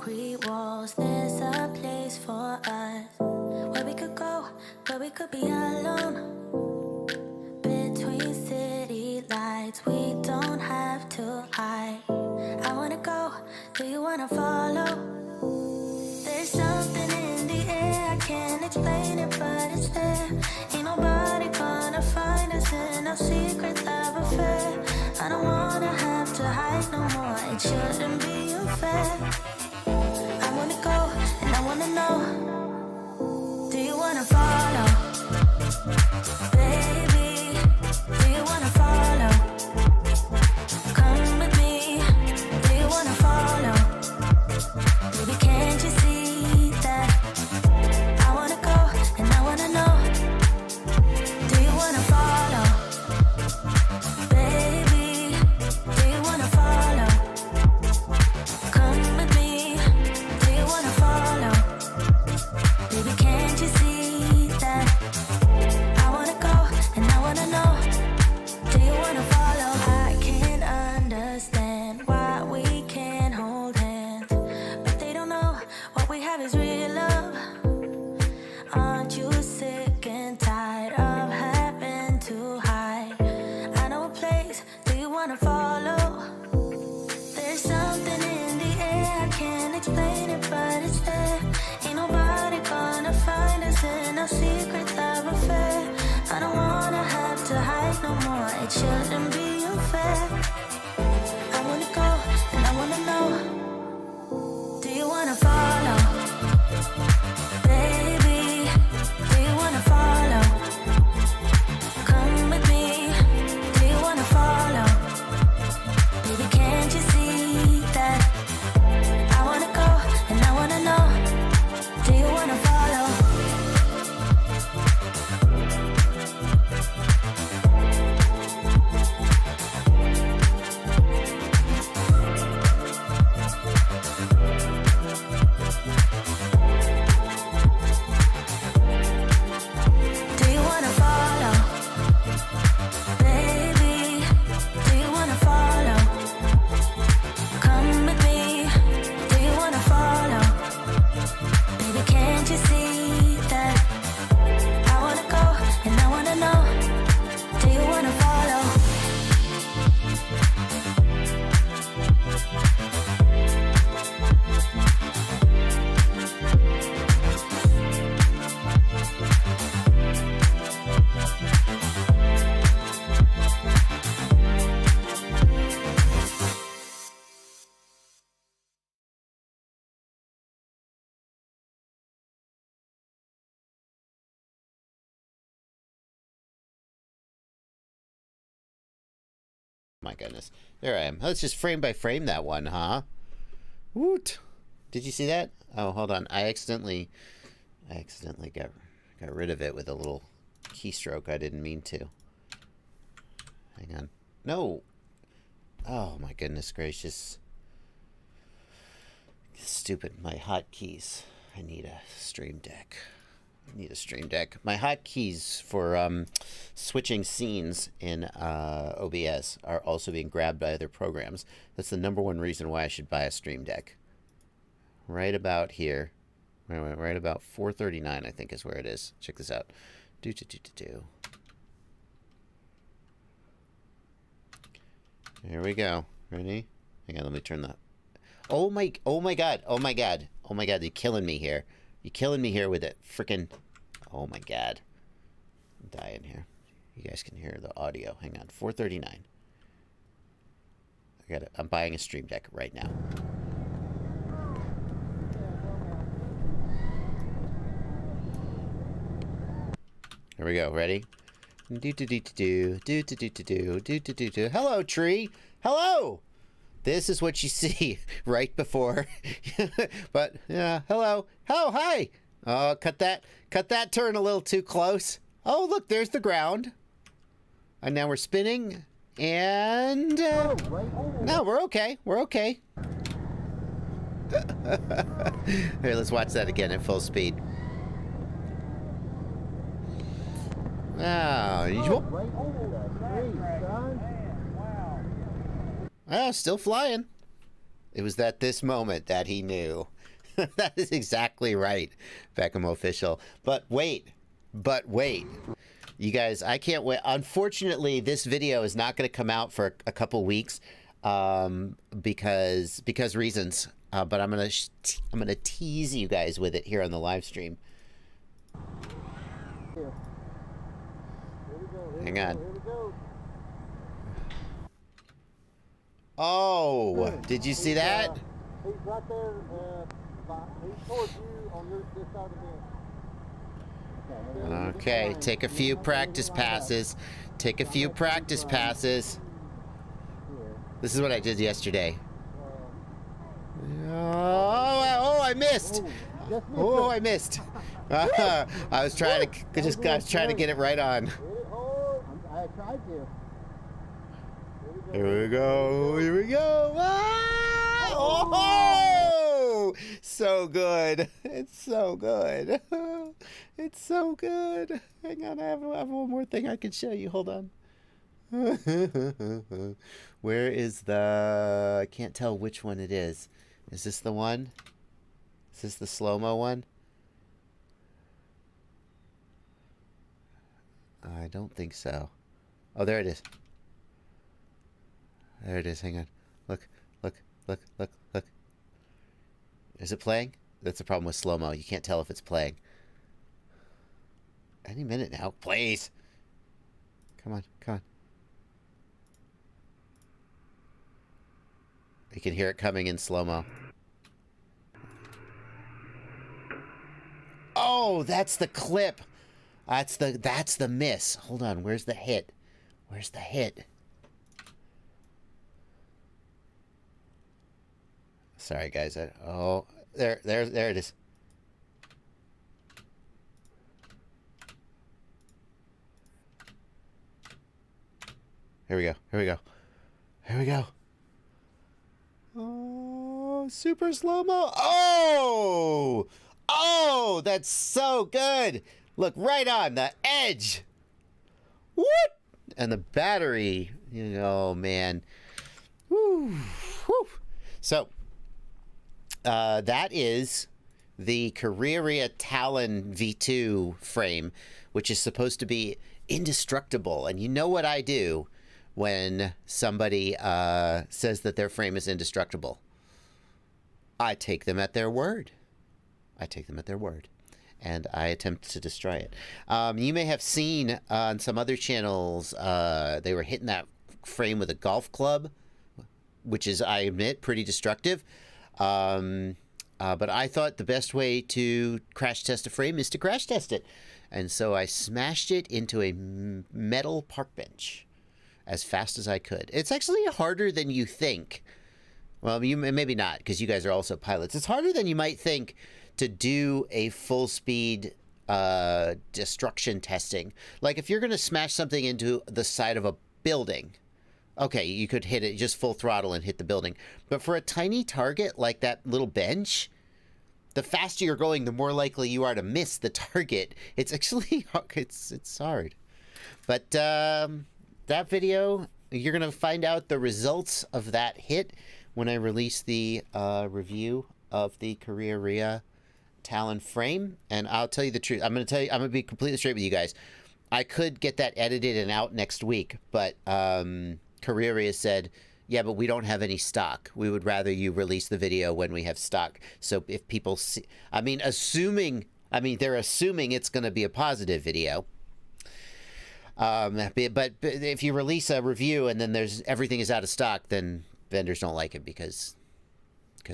concrete walls. There's a place for us where we could go, where we could be alone. Between city lights, we don't have to hide. I wanna go, do you wanna follow? There's something in the air, I can't explain it, but it's there. Ain't nobody gonna find us in our secret love affair. I don't wanna have to hide no more, it shouldn't be unfair. I wanna go, and I wanna know, do you wanna follow? Baby, do you wanna follow? Come with me, do you wanna follow? Baby, can't you see that? I wanna go, and I wanna know, do you wanna follow? Baby, do you wanna follow? Come with me, do you wanna follow? Baby, can't you see that? I wanna go, and I wanna know, do you wanna follow? I can't understand why we can't hold hands, but they don't know what we have is real love. Aren't you sick and tired of having to hide? I know a place, do you wanna follow? There's something in the air, I can't explain it, but it's there. Ain't nobody gonna find us in our secret love affair. I don't wanna have to hide no more, it shouldn't be unfair. I wanna go, and I wanna know, do you wanna follow? Baby, do you wanna follow? Come with me, do you wanna follow? Baby, can't you see that? I wanna go, and I wanna know, do you wanna follow? Do you wanna follow? Baby, do you wanna follow? Come with me, do you wanna follow? Baby, can't you see that? I wanna go, and I wanna know, do you wanna follow? My goodness. There I am. Let's just frame by frame that one, huh? Woot. Did you see that? Oh, hold on. I accidentally got rid of it with a little keystroke. I didn't mean to. Hang on. No. Oh, my goodness gracious. Stupid. My hotkeys. I need a Stream Deck. My hotkeys for switching scenes in OBS are also being grabbed by other programs. That's the #1 reason why I should buy a Stream Deck. Right about here. Right about 439, I think is where it is. Check this out. Do. Here we go. Ready? Hang on, let me turn the... Oh my god. You're killing me here. You're killing me here with it frickin'... Oh my god. I'm dying here. You guys can hear the audio. Hang on. 439. I got it. I'm buying a Stream Deck right now. Here we go. Ready? Hello, tree. Hello. This is what you see right before. But yeah, hello. Oh, hi. Oh, cut that turn a little too close. Oh, look, there's the ground. And now we're spinning. And no, we're okay. We're okay. Here, let's watch that again at full speed. Oh, still flying. It was at this moment that he knew That is exactly right, Beckham official. But wait. You guys, I can't wait. Unfortunately, this video is not going to come out for a couple weeks because reasons. But I'm gonna tease you guys with it here on the live stream. Hang on. Oh, did you see that? He's right there. He's towards you on this side of the bench. Okay, take a few practice passes. Take a few practice passes. This is what I did yesterday. Oh, I missed. Oh, I missed. I was trying to get it right on. I tried to. Here we go. Here we go. Ah! Oh! So good. It's so good. It's so good. Hang on, I have one more thing I can show you. Hold on. Where is the... I can't tell which one it is. Is this the one? Is this the slow-mo one? I don't think so. Oh, there it is. There it is. Hang on. Look. Is it playing? That's the problem with slow-mo. You can't tell if it's playing. Any minute now. Please. Come on. You can hear it coming in slow-mo. Oh, that's the clip. That's the miss. Hold on. Where's the hit? Where's the hit? Sorry, guys. Oh, there it is. Here we go. Oh, super slow-mo. Oh, that's so good. Look, right on the edge. What? And the battery, oh, man. Woo. So, that is the Carrera Talon V2 frame, which is supposed to be indestructible. And you know what I do when somebody says that their frame is indestructible? I take them at their word. And I attempt to destroy it. You may have seen on some other channels, they were hitting that frame with a golf club, which is, I admit, pretty destructive. But I thought the best way to crash test a frame is to crash test it. And so I smashed it into a metal park bench as fast as I could. It's actually harder than you think. Well, maybe not, because you guys are also pilots. It's harder than you might think to do a full speed destruction testing. Like if you're going to smash something into the side of a building, okay, you could hit it just full throttle and hit the building. But for a tiny target like that little bench, the faster you're going, the more likely you are to miss the target. It's actually it's hard. But that video, you're going to find out the results of that hit when I release the review of the Carrera Talon frame. And I'll tell you the truth. I'm going to be completely straight with you guys. I could get that edited and out next week, but Carrera said, yeah, but we don't have any stock. We would rather you release the video when we have stock. So if people see, they're assuming it's going to be a positive video. But if you release a review and then everything is out of stock, then vendors don't like it because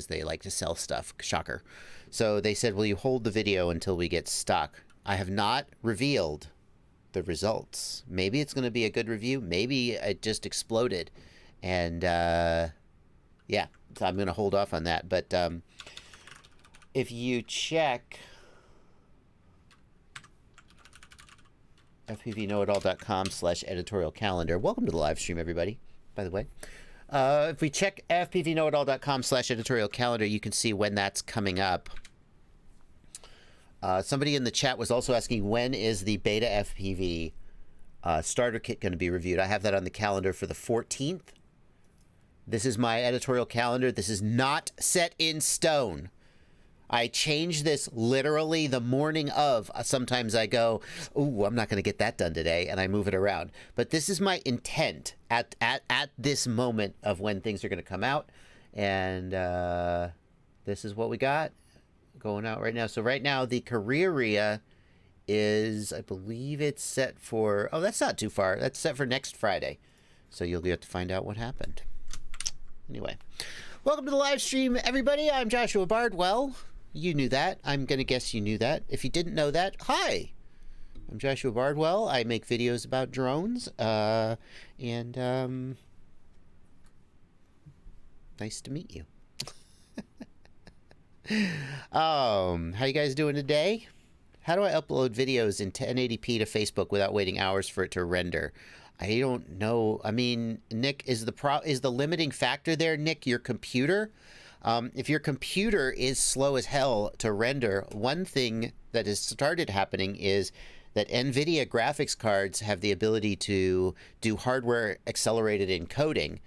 they like to sell stuff. Shocker. So they said, will you hold the video until we get stock? I have not revealed the results. Maybe it's going to be a good review. Maybe it just exploded. And yeah, so I'm going to hold off on that. But if you check fpvknowitall.com/editorial calendar. Welcome to the live stream, everybody, by the way. If we check fpvknowitall.com/editorial calendar, you can see when that's coming up. Somebody in the chat was also asking, when is the beta FPV starter kit going to be reviewed? I have that on the calendar for the 14th. This is my editorial calendar. This is not set in stone. I change this literally the morning of. Sometimes I go, "Ooh, I'm not going to get that done today," and I move it around. But this is my intent at this moment of when things are going to come out, and this is what we got going out right now. So right now the Carrera is, I believe it's set for. Oh, that's not too far. That's set for next Friday, so you'll get to find out what happened. Anyway, welcome to the live stream, everybody. I'm Joshua Bardwell. You knew that. I'm going to guess you knew that. If you didn't know that, hi. I'm Joshua Bardwell. I make videos about drones. Nice to meet you. How you guys doing today? How do I upload videos in 1080p to Facebook without waiting hours for it to render? I don't know. I mean, Nick, is the limiting factor there, Nick, your computer? If your computer is slow as hell to render, one thing that has started happening is that NVIDIA graphics cards have the ability to do hardware accelerated encoding.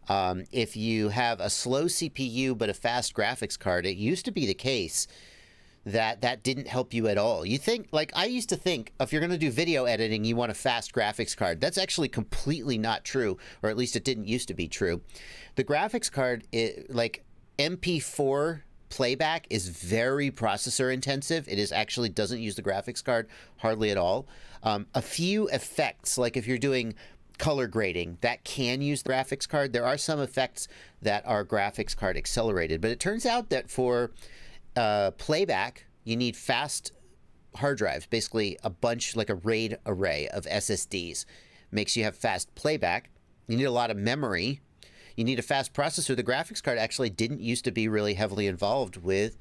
If you have a slow CPU but a fast graphics card, it used to be the case that didn't help you at all. You think, like I used to think, if you're going to do video editing, you want a fast graphics card. That's actually completely not true, or at least it didn't used to be true. The graphics card, like MP4 playback, is very processor intensive. It is actually doesn't use the graphics card hardly at all. A few effects, like if you're doing color grading, that can use the graphics card. There are some effects that are graphics card accelerated, but it turns out that for playback, you need fast hard drives, basically a bunch, like a RAID array of SSDs. Makes you have fast playback. You need a lot of memory. You need a fast processor. The graphics card actually didn't used to be really heavily involved with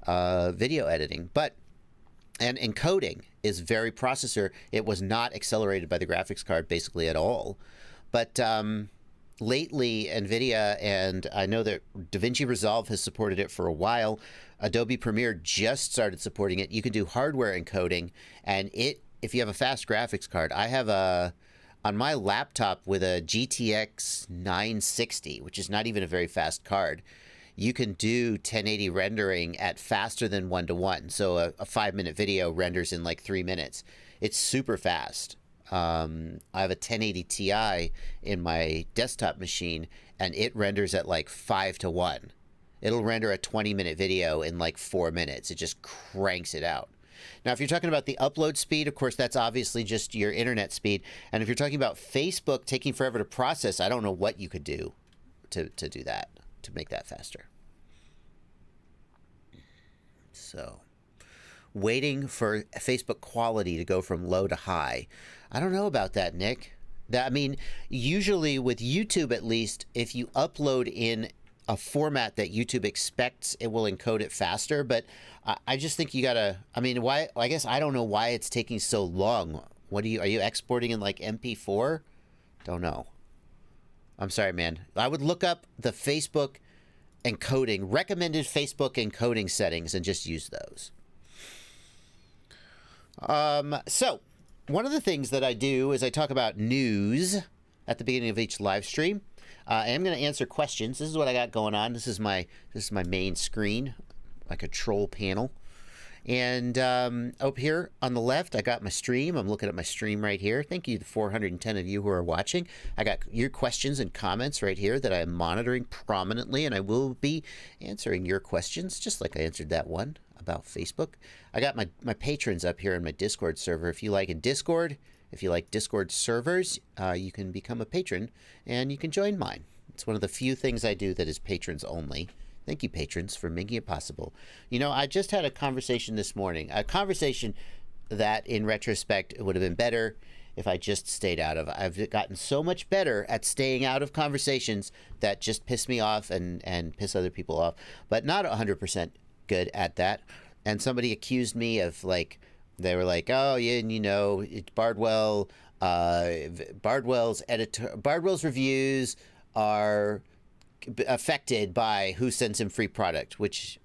video editing, and encoding is very processor. It was not accelerated by the graphics card basically at all. But lately, NVIDIA, and I know that DaVinci Resolve has supported it for a while. Adobe Premiere just started supporting it. You can do hardware encoding, and if you have a fast graphics card, I have on my laptop with a GTX 960, which is not even a very fast card, you can do 1080 rendering at faster than 1:1. So a 5-minute video renders in like 3 minutes. It's super fast. I have a 1080 Ti in my desktop machine, and it renders at like 5:1. It'll render a 20-minute video in like 4 minutes. It just cranks it out. Now, if you're talking about the upload speed, of course, that's obviously just your internet speed. And if you're talking about Facebook taking forever to process, I don't know what you could do to do that, to make that faster. So, waiting for Facebook quality to go from low to high. I don't know about that, Nick. I mean, usually with YouTube, at least, if you upload in a format that YouTube expects, it will encode it faster. But I just think you gotta, I mean, why? I guess I don't know why it's taking so long. Are you exporting in like MP4? Don't know. I'm sorry, man. I would look up the Facebook encoding, recommended Facebook encoding settings, and just use those. So one of the things that I do is I talk about news at the beginning of each live stream. I am going to answer questions. This is what I got going on. This is my main screen, my control panel. And up here on the left, I got my stream. I'm looking at my stream right here. Thank you to 410 of you who are watching. I got your questions and comments right here that I am monitoring prominently, and I will be answering your questions, just like I answered that one about Facebook. I got my patrons up here in my Discord server. If you like Discord servers, you can become a patron, and you can join mine. It's one of the few things I do that is patrons only. Thank you, patrons, for making it possible. You know, I just had a conversation this morning, a conversation that, in retrospect, it would have been better if I just stayed out of. I've gotten so much better at staying out of conversations that just piss me off and piss other people off, but not 100% good at that. And somebody accused me of, like, they were like, oh, yeah, you know, Bardwell's reviews are affected by who sends him free product, which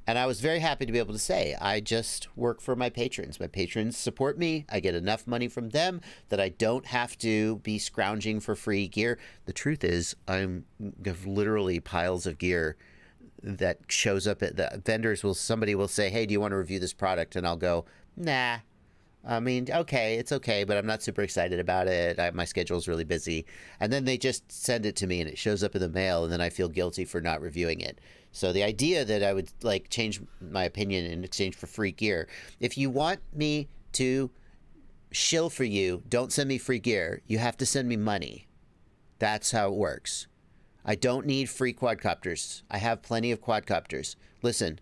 and I was very happy to be able to say I just work for my patrons. My patrons support me. I get enough money from them that I don't have to be scrounging for free gear. The truth is, I have literally piles of gear that shows up at the vendors. Somebody will say, hey, do you want to review this product? And I'll go, nah. I mean, okay, it's okay, but I'm not super excited about it. My schedule's really busy. And then they just send it to me and it shows up in the mail, and then I feel guilty for not reviewing it. So the idea that I would like change my opinion in exchange for free gear, if you want me to shill for you, don't send me free gear. You have to send me money. That's how it works. I don't need free quadcopters. I have plenty of quadcopters. Listen,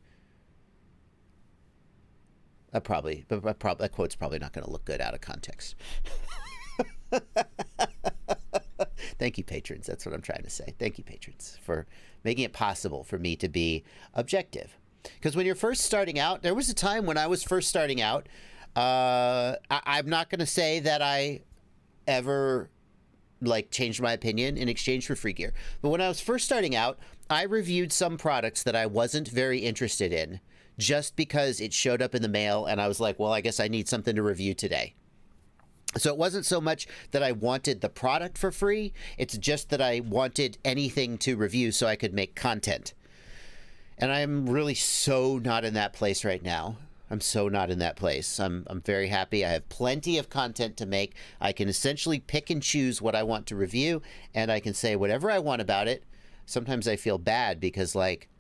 that quote's probably not going to look good out of context. Thank you, patrons. That's what I'm trying to say. Thank you, patrons, for making it possible for me to be objective. Because when you're first starting out, there was a time when I was first starting out. I'm not going to say that I ever like changed my opinion in exchange for free gear. But when I was first starting out, I reviewed some products that I wasn't very interested in just because it showed up in the mail and I was like, well, I guess I need something to review today. So it wasn't so much that I wanted the product for free. It's just that I wanted anything to review so I could make content. And I'm really so not in that place right now. I'm so not in that place. I'm very happy. I have plenty of content to make. I can essentially pick and choose what I want to review, and I can say whatever I want about it. Sometimes I feel bad because like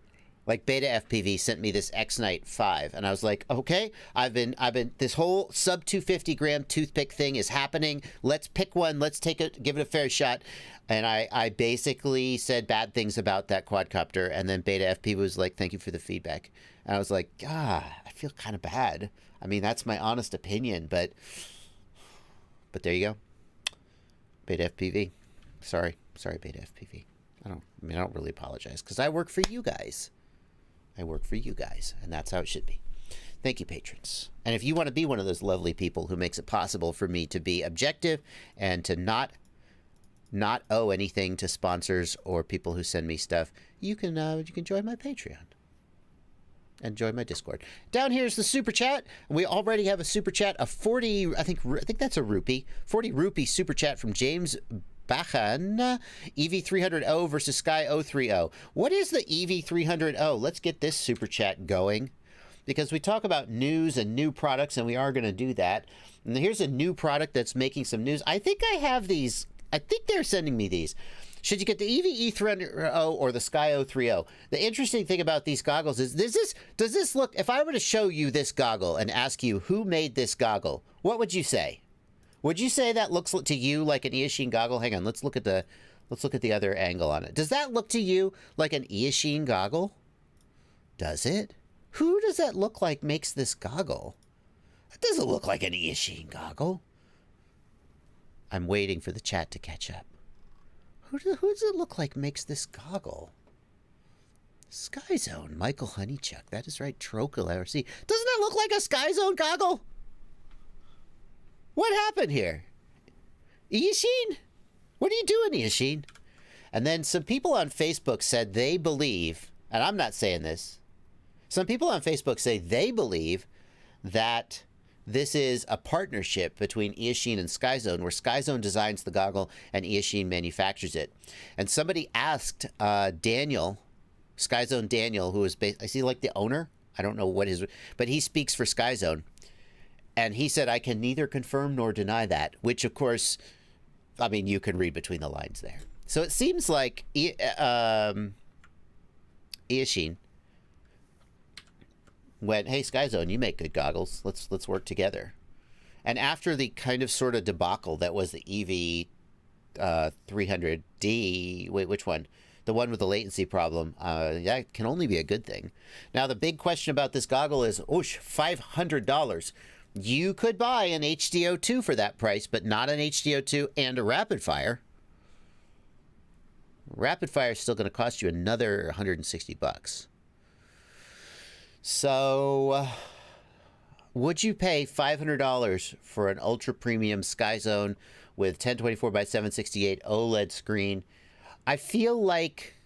Beta FPV sent me this X-Night 5, and I was like, okay, I've been this whole sub 250 gram toothpick thing is happening. Let's pick one. Let's give it a fair shot. And I basically said bad things about that quadcopter, and then Beta FPV was like, thank you for the feedback. And I was like, I feel kind of bad. I mean, that's my honest opinion, but there you go. Beta FPV. Sorry, Beta FPV. I don't really apologize because I work for you guys. I work for you guys, and that's how it should be. Thank you, patrons. And if you want to be one of those lovely people who makes it possible for me to be objective and to not owe anything to sponsors or people who send me stuff, you can join my Patreon and join my Discord. Down here is the super chat. We already have a super chat of 40. I think that's a rupee. 40 rupee super chat from James Bajan, EV300O versus Sky 030. What is the EV300O? Let's get this super chat going because we talk about news and new products, and we are going to do that. And here's a new product that's making some news. I think I have these. I think they're sending me these. Should you get the EV E300O or the Sky 030? The interesting thing about these goggles is, does this look, if I were to show you this goggle and ask you who made this goggle, what would you say? Would you say that looks to you like an Eachine goggle? Hang on, let's look at the other angle on it. Does that look to you like an Eachine goggle? Does it? Who does that look like makes this goggle? It doesn't look like an Eachine goggle. I'm waiting for the chat to catch up. Who does it look like makes this goggle? Sky Zone, Michael Honeychuck. That is right, Trocal RC. Doesn't that look like a Sky Zone goggle? What happened here? Eachine? What are you doing, Eachine? And then some people on Facebook said they believe, and I'm not saying this, some people on Facebook say they believe that this is a partnership between Eachine and SkyZone, where SkyZone designs the goggle and Eachine manufactures it. And somebody asked Daniel, SkyZone Daniel, who is is he like the owner? I don't know what his, but he speaks for SkyZone. And he said, I can neither confirm nor deny that, which of course, I mean, you can read between the lines there. So it seems like Eachine went, hey, SkyZone, you make good goggles. Let's work together. And after the kind of sort of debacle that was the EV 300D, wait, which one? The one with the latency problem, that can only be a good thing. Now, the big question about this goggle is, $500. You could buy an HDO2 for that price, but not an HDO2 and a rapid fire. Rapid fire is still going to cost you another $160. So, would you pay $500 for an ultra premium SkyZone with 1024 by 768 OLED screen? I feel like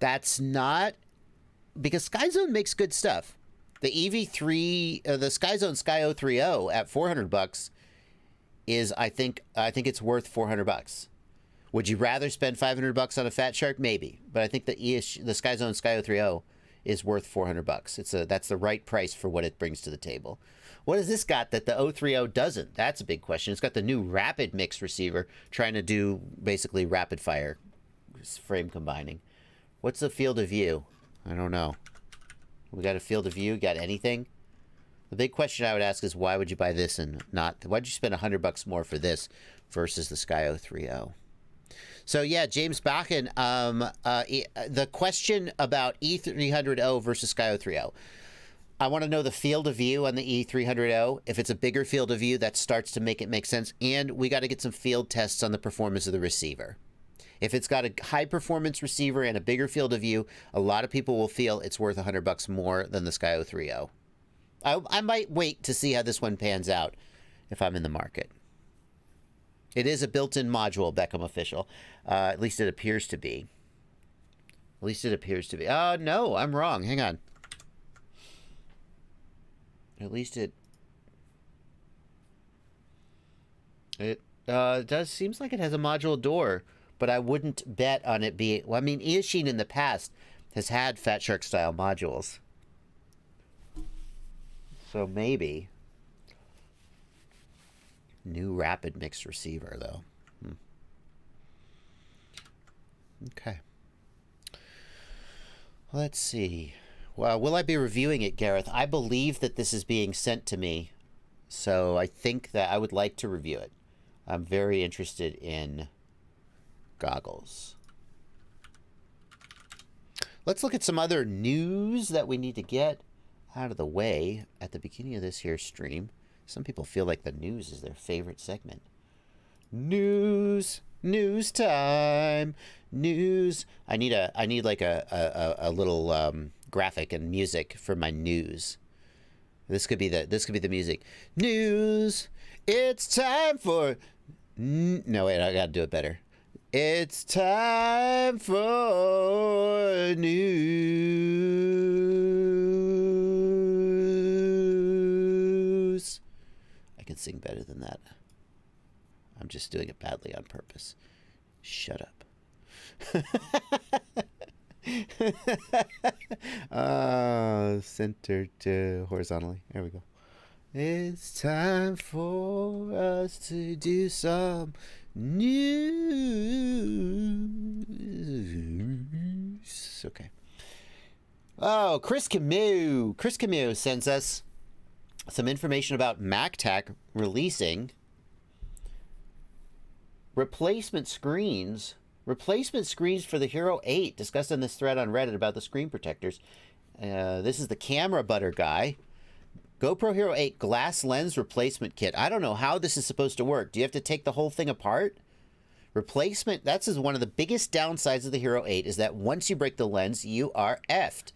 that's not, because SkyZone makes good stuff. The EV3, the SkyZone Sky 030 at $400 is, I think it's worth $400. Would you rather spend $500 on a Fat Shark? Maybe, but I think the Skyzone Sky 030 is worth $400. That's the right price for what it brings to the table. What has this got that the 030 doesn't? That's a big question. It's got the new rapid mix receiver trying to do basically rapid fire frame combining. What's the field of view? I don't know. We got a field of view? Got anything? The big question I would ask is why would you buy this and not... Why'd you spend $100 more for this versus the Sky 030? So yeah, James Bakken, the question about E300O versus Sky 030. I want to know the field of view on the E300O. If it's a bigger field of view, that starts to make it make sense. And we got to get some field tests on the performance of the receiver. If it's got a high performance receiver and a bigger field of view, a lot of people will feel it's worth $100 more than the Sky 030. I might wait to see how this one pans out if I'm in the market. It is a built-in module, Beckham official. At least it appears to be. At least it appears to be. Oh, no, I'm wrong. Hang on. At least it does seems like it has a module door, but I wouldn't bet on it being... Well, I mean, Eachine in the past has had Fat Shark style modules. So maybe. New rapid mix receiver, though. Okay. Let's see. Well, will I be reviewing it, Gareth? I believe that this is being sent to me, so I think that I would like to review it. I'm very interested in goggles. Let's look at some other news that we need to get out of the way at the beginning of this here stream. Some people feel like the news is their favorite segment. News time, news. I need like a little graphic and music for my news. This could be the music. News. It's time for. No, wait, I gotta do it better. It's time for news. I can sing better than that. I'm just doing it badly on purpose. Shut up. Center to horizontally. There we go. It's time for us to do some news. Okay. Oh, Chris Camus. Chris Camus sends us some information about MacTac releasing replacement screens for the Hero 8, discussed in this thread on Reddit about the screen protectors. This is the camera butter guy. GoPro Hero 8 glass lens replacement kit. I don't know how this is supposed to work. Do you have to take the whole thing apart? Replacement, that's one of the biggest downsides of the Hero 8 is that once you break the lens, you are effed.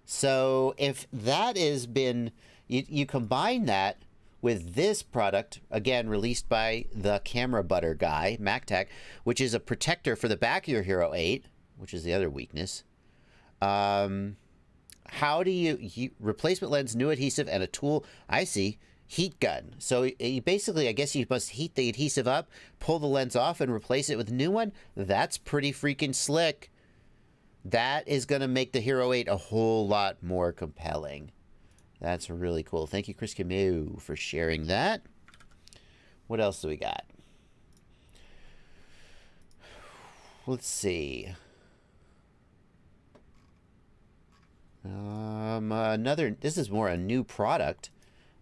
So if that has been, you combine that with this product, again, released by the camera butter guy, MacTac, which is a protector for the back of your Hero 8, which is the other weakness. How do you replacement lens, new adhesive, and a tool? I see. Heat gun. So you basically, I guess you must heat the adhesive up, pull the lens off, and replace it with a new one. That's pretty freaking slick. That is going to make the Hero 8 a whole lot more compelling. That's really cool. Thank you, Chris Camus, for sharing that. What else do we got? Let's see. This is more a new product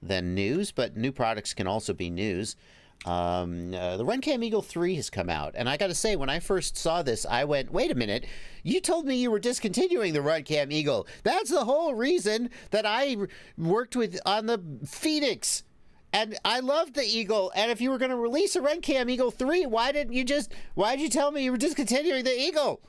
than news, but new products can also be news. The Runcam Eagle 3 has come out, and I gotta say, when I first saw this, I went, wait a minute, you told me you were discontinuing the Runcam Eagle. That's the whole reason that I worked on the Phoenix, and I loved the Eagle, and if you were gonna release a Runcam Eagle 3, why'd you tell me you were discontinuing the Eagle?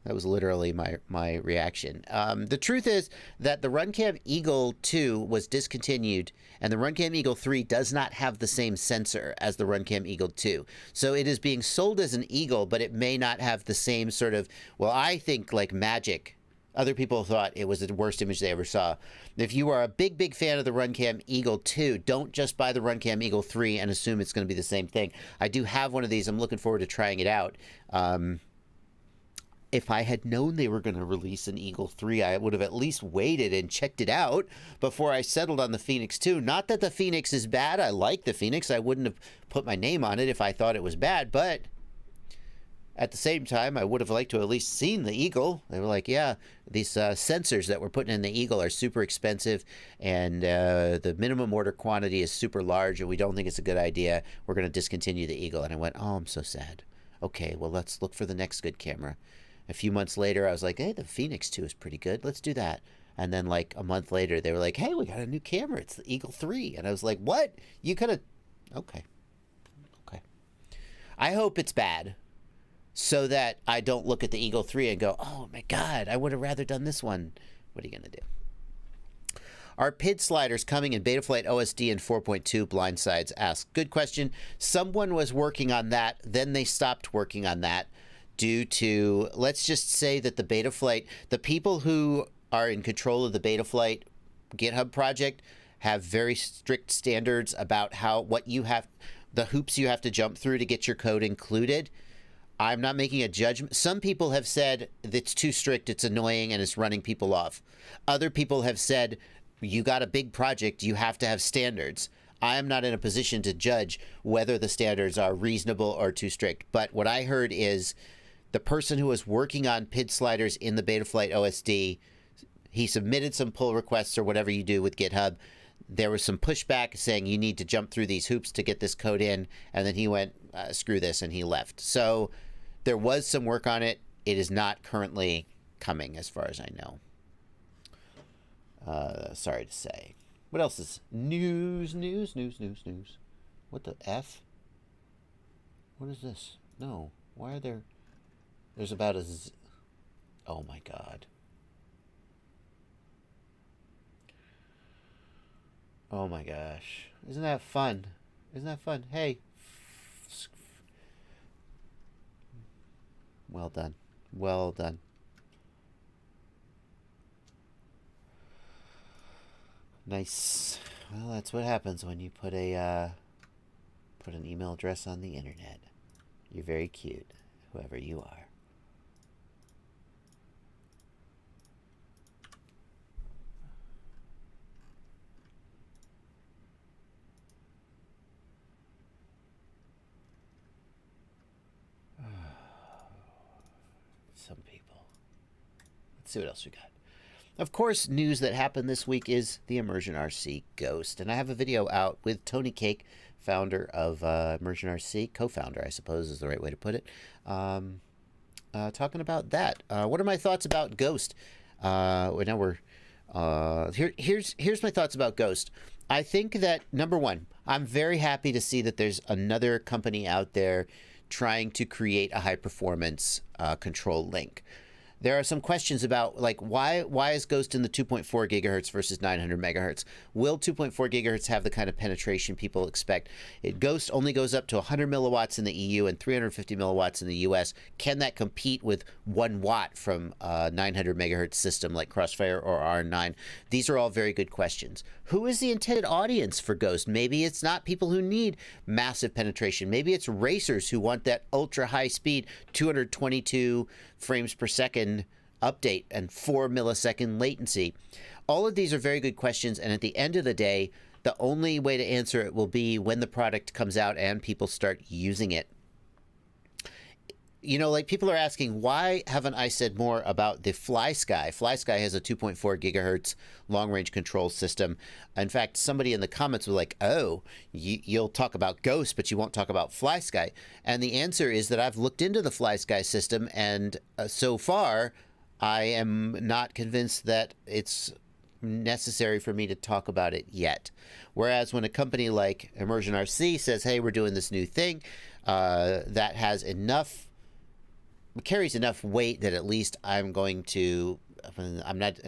That was literally my reaction. The truth is that the Runcam Eagle 2 was discontinued, and the Runcam Eagle 3 does not have the same sensor as the Runcam Eagle 2. So it is being sold as an Eagle, but it may not have the same sort of, well, I think like magic Other people thought it was the worst image they ever saw. If you are a big fan of the Runcam Eagle 2, don't just buy the Runcam Eagle 3 and assume it's going to be the same thing. I do have one of these. I'm looking forward to trying it out. If I had known they were going to release an Eagle 3, I would have at least waited and checked it out before I settled on the Phoenix 2. Not that the Phoenix is bad. I like the Phoenix. I wouldn't have put my name on it if I thought it was bad, but at the same time, I would have liked to have at least seen the Eagle. They were like, yeah, these sensors that we're putting in the Eagle are super expensive, and the minimum order quantity is super large, and we don't think it's a good idea. We're going to discontinue the Eagle. And I went, oh, I'm so sad. Okay, well, let's look for the next good camera. A few months later, I was like, hey, the Phoenix 2 is pretty good. Let's do that. And then, like, a month later, they were like, hey, we got a new camera. It's the Eagle 3. And I was like, what? You could have... Okay. Okay. I hope it's bad, so that I don't look at the Eagle 3 and go, oh my God, I would have rather done this one. What are you going to do? Are PID sliders coming in Betaflight OSD and 4.2? Blindsides asks. Good question. Someone was working on that, then they stopped working on that due to, let's just say that the Betaflight, the people who are in control of the Betaflight GitHub project have very strict standards about what you have, the hoops you have to jump through to get your code included. I'm not making a judgment. Some people have said it's too strict, it's annoying, and it's running people off. Other people have said, you got a big project, you have to have standards. I am not in a position to judge whether the standards are reasonable or too strict. But what I heard is the person who was working on PID sliders in the Betaflight OSD, he submitted some pull requests or whatever you do with GitHub. There was some pushback saying you need to jump through these hoops to get this code in. And then he went, screw this, and he left. So there was some work on it. It is not currently coming, as far as I know. Sorry to say. What else is news? What the F? What is this? No. Why are there... There's about a... Oh, my God. Oh, my gosh. Isn't that fun? Isn't that fun? Hey. Well done. Well done. Nice. Well, that's what happens when you put an email address on the internet. You're very cute, whoever you are. Some people. Let's see what else we got. Of course, news that happened this week is the Immersion RC Ghost. And I have a video out with Tony Cake, founder of Immersion RC, co-founder, I suppose is the right way to put it, talking about that. What are my thoughts about Ghost? Here's my thoughts about Ghost. I think that, number one, I'm very happy to see that there's another company out there trying to create a high-performance control link. There are some questions about, like, why is Ghost in the 2.4 gigahertz versus 900 megahertz? Will 2.4 gigahertz have the kind of penetration people expect? Ghost only goes up to 100 milliwatts in the EU and 350 milliwatts in the US. Can that compete with 1 watt from a 900 megahertz system like Crossfire or R9? These are all very good questions. Who is the intended audience for Ghost? Maybe it's not people who need massive penetration. Maybe it's racers who want that ultra high speed 222 frames per second update and 4 millisecond latency. All of these are very good questions, and at the end of the day, the only way to answer it will be when the product comes out and people start using it. You know, like, people are asking, why haven't I said more about the FlySky? FlySky has a 2.4 gigahertz long-range control system. In fact, somebody in the comments was like, oh, you'll talk about Ghost, but you won't talk about FlySky. And the answer is that I've looked into the FlySky system, and so far, I am not convinced that it's necessary for me to talk about it yet. Whereas when a company like Immersion RC says, hey, we're doing this new thing that has enough, carries enough weight that at least I'm going to, I'm not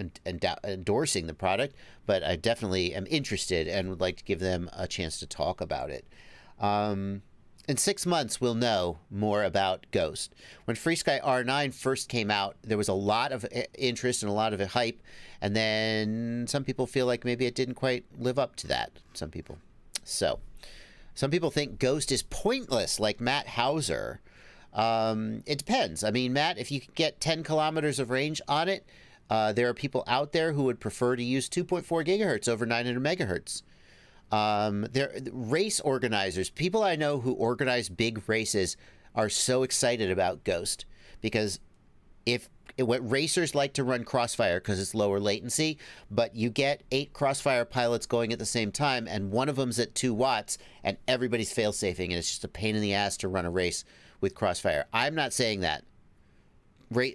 endorsing the product, but I definitely am interested and would like to give them a chance to talk about it. In 6 months, we'll know more about Ghost. When FreeSky R9 first came out, there was a lot of interest and a lot of hype, and then some people feel like maybe it didn't quite live up to that. Some people. So, some people think Ghost is pointless, like Matt Hauser. It depends. I mean, Matt, if you could get 10 kilometers of range on it, there are people out there who would prefer to use 2.4 gigahertz over 900 megahertz. Race organizers, people I know who organize big races, are so excited about Ghost because what racers like to run Crossfire because it's lower latency, but you get 8 Crossfire pilots going at the same time, and one of them's at 2 watts, and everybody's fail-safing, and it's just a pain in the ass to run a race with Crossfire. I'm not saying that.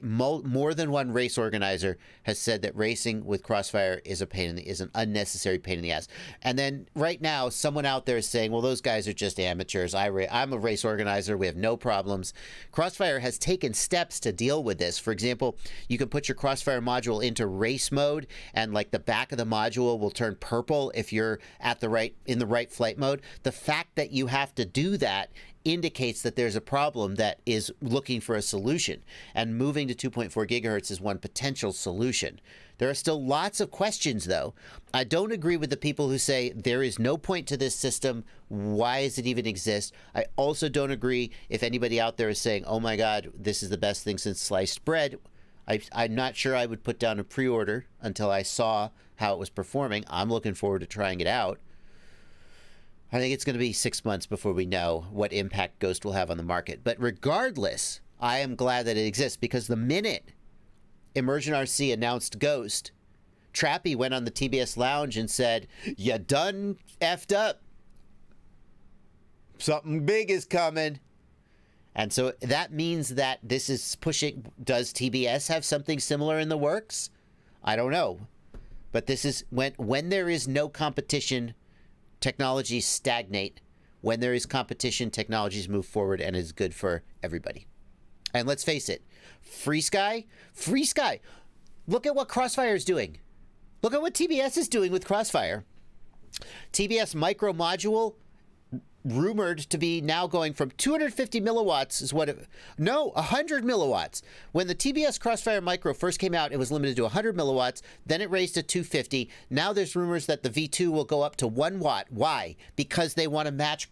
More than one race organizer has said that racing with Crossfire is an unnecessary pain in the ass. And then right now, someone out there is saying, well, those guys are just amateurs. I'm a race organizer. We have no problems. Crossfire has taken steps to deal with this. For example, you can put your Crossfire module into race mode, and like the back of the module will turn purple if you're in the right flight mode. The fact that you have to do that indicates that there's a problem that is looking for a solution, and moving to 2.4 gigahertz is one potential solution. There are still lots of questions, though. I don't agree with the people who say there is no point to this system. Why does it even exist? I also don't agree if anybody out there is saying, oh my God, this is the best thing since sliced bread. I'm not sure I would put down a pre-order until I saw how it was performing. I'm looking forward to trying it out. I think it's going to be 6 months before we know what impact Ghost will have on the market. But regardless, I am glad that it exists, because the minute Immersion RC announced Ghost, Trappy went on the TBS Lounge and said, "You done effed up. Something big is coming." And so that means that this is pushing. Does TBS have something similar in the works? I don't know. But this is when there is no competition, technologies stagnate. When there is competition, technologies move forward, and is good for everybody. And let's face it, FreeSky, look at what Crossfire is doing. Look at what TBS is doing with Crossfire. TBS micro module, rumored to be now going from 250 milliwatts is 100 milliwatts. When the TBS Crossfire Micro first came out, it was limited to 100 milliwatts. Then it raised to 250. Now there's rumors that the V2 will go up to 1 watt. Why? Because they want to match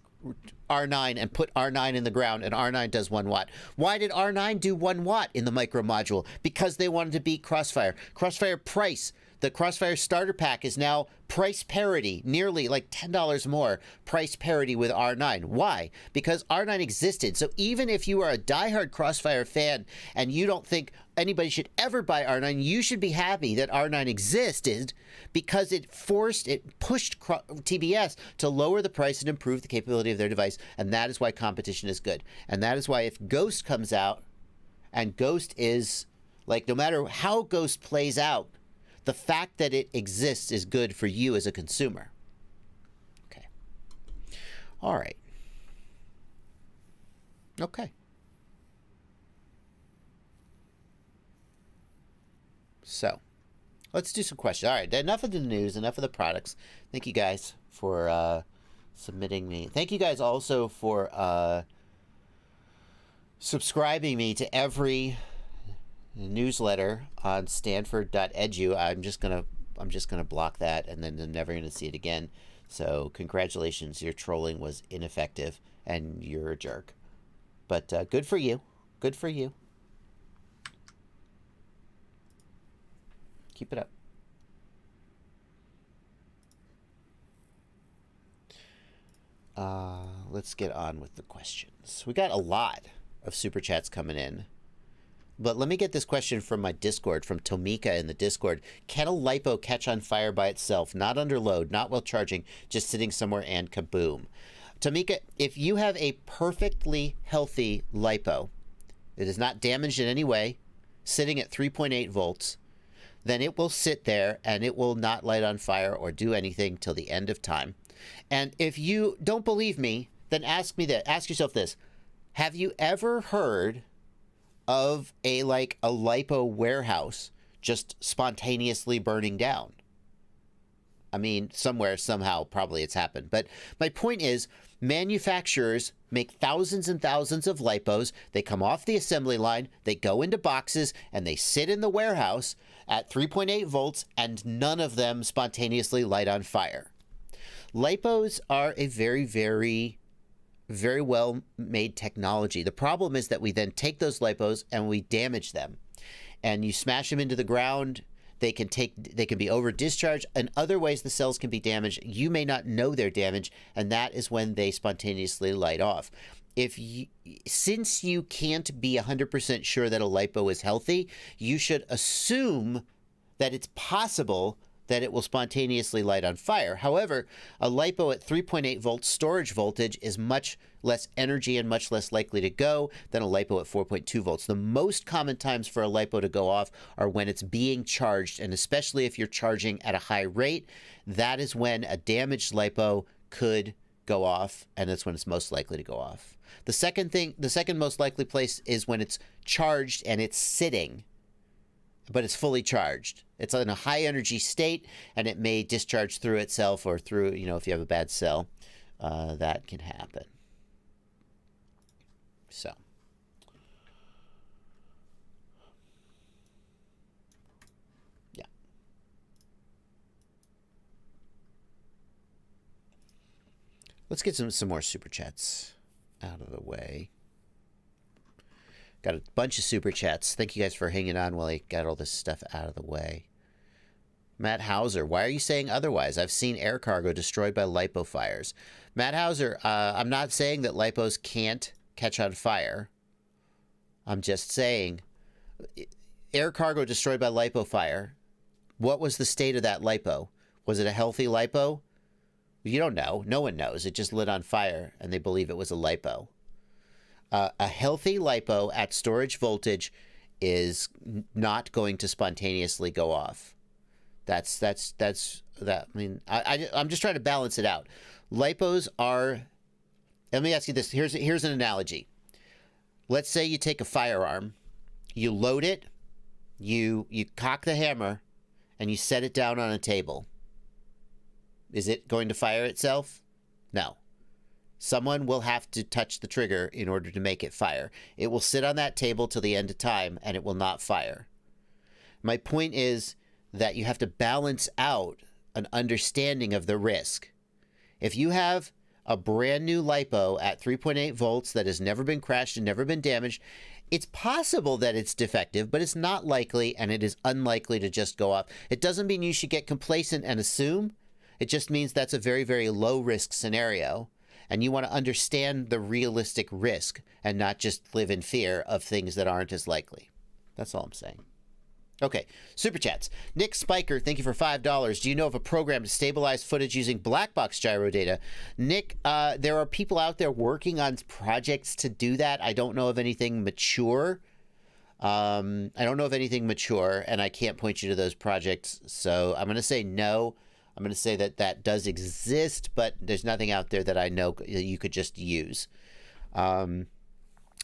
R9 and put R9 in the ground, and R9 does 1 watt. Why did R9 do 1 watt in the micro module? Because they wanted to beat Crossfire. Crossfire price. The Crossfire starter pack is now price parity, nearly like $10 more price parity with R9. Why? Because R9 existed. So even if you are a diehard Crossfire fan and you don't think anybody should ever buy R9, you should be happy that R9 existed, because it pushed TBS to lower the price and improve the capability of their device. And that is why competition is good. And that is why if Ghost comes out, and Ghost is, like, no matter how Ghost plays out, the fact that it exists is good for you as a consumer. Okay. All right. Okay. So, let's do some questions. All right, enough of the news, enough of the products. Thank you guys for submitting me. Thank you guys also for subscribing me to every newsletter on stanford.edu. I'm just gonna block that, and then I'm never gonna see it again. So congratulations, your trolling was ineffective and you're a jerk, but good for you. Keep it up. Let's get on with the questions. We got a lot of super chats coming in. But let me get this question from my Discord, from Tomika in the Discord. Can a Lipo catch on fire by itself, not under load, not while charging, just sitting somewhere, and kaboom? Tomika, if you have a perfectly healthy Lipo, it is not damaged in any way, sitting at 3.8 volts, then it will sit there and it will not light on fire or do anything till the end of time. And if you don't believe me, then ask yourself this. Have you ever heard of a Lipo warehouse just spontaneously burning down? I mean, somewhere, somehow, probably it's happened. But my point is, manufacturers make thousands and thousands of lipos. They come off the assembly line, they go into boxes, and they sit in the warehouse at 3.8 volts, and none of them spontaneously light on fire. Lipos are a very, very, very well made technology. The problem is that we then take those lipos and we damage them. And you smash them into the ground. They can be over discharged, and other ways the cells can be damaged. You may not know they're damaged, and that is when they spontaneously light off. Since you can't be 100% sure that a lipo is healthy, you should assume that it's possible that it will spontaneously light on fire. However, a lipo at 3.8 volts storage voltage is much less energy and much less likely to go than a lipo at 4.2 volts. The most common times for a lipo to go off are when it's being charged, and especially if you're charging at a high rate, that is when a damaged lipo could go off, and that's when it's most likely to go off. The second most likely place is when it's charged and it's sitting, but it's fully charged. It's in a high energy state, and it may discharge through itself or through, if you have a bad cell, that can happen. So. Yeah. Let's get some more super chats out of the way. Got a bunch of super chats. Thank you guys for hanging on while I got all this stuff out of the way. Matt Hauser, why are you saying otherwise? I've seen air cargo destroyed by lipo fires. Matt Hauser, I'm not saying that lipos can't catch on fire. I'm just saying air cargo destroyed by lipo fire. What was the state of that lipo? Was it a healthy lipo? You don't know. No one knows. It just lit on fire, and they believe it was a lipo. A healthy lipo at storage voltage is not going to spontaneously go off. That's that. I mean, I'm just trying to balance it out. Lipos are. Let me ask you this. Here's an analogy. Let's say you take a firearm, you load it, you cock the hammer, and you set it down on a table. Is it going to fire itself? No. Someone will have to touch the trigger in order to make it fire. It will sit on that table till the end of time, and it will not fire. My point is that you have to balance out an understanding of the risk. If you have a brand new lipo at 3.8 volts that has never been crashed and never been damaged, it's possible that it's defective, but it's not likely, and it is unlikely to just go off. It doesn't mean you should get complacent and assume. It just means that's a very, very low risk scenario. And you want to understand the realistic risk and not just live in fear of things that aren't as likely. That's all I'm saying. Okay, super chats. Nick Spiker, thank you for $5. Do you know of a program to stabilize footage using black box gyro data? Nick, there are people out there working on projects to do that. I don't know of anything mature. And I can't point you to those projects. So I'm going to say no. I'm going to say that does exist, but there's nothing out there that I know that you could just use.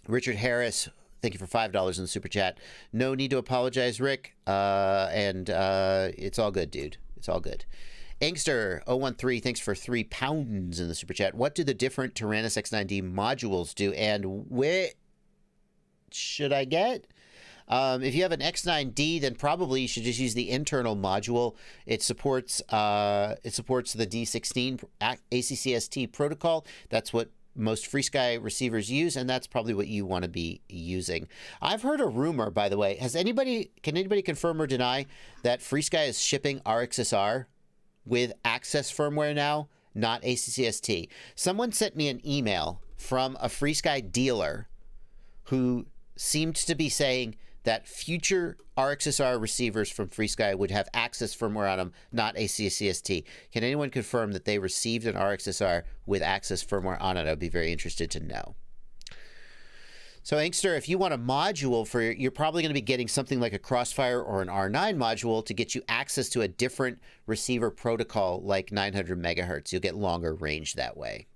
Richard Harris, thank you for $5 in the super chat. No need to apologize, Rick. It's all good, dude. It's all good. Angster013, thanks for £3 in the super chat. What do the different Taranis X9D modules do, and which should I get? If you have an X9D, then probably you should just use the internal module. It supports the D16 ACCST protocol. That's what most FreeSky receivers use, and that's probably what you want to be using. I've heard a rumor, by the way. Can anybody confirm or deny that FreeSky is shipping RxSR with Access firmware now, not ACCST? Someone sent me an email from a FreeSky dealer who seemed to be saying that future RxSR receivers from FreeSky would have Access firmware on them, not ACCST. Can anyone confirm that they received an RxSR with Access firmware on it? I'd be very interested to know. So, Angster, if you want a module for you're probably going to be getting something like a Crossfire or an R9 module to get you access to a different receiver protocol like 900 megahertz. You'll get longer range that way.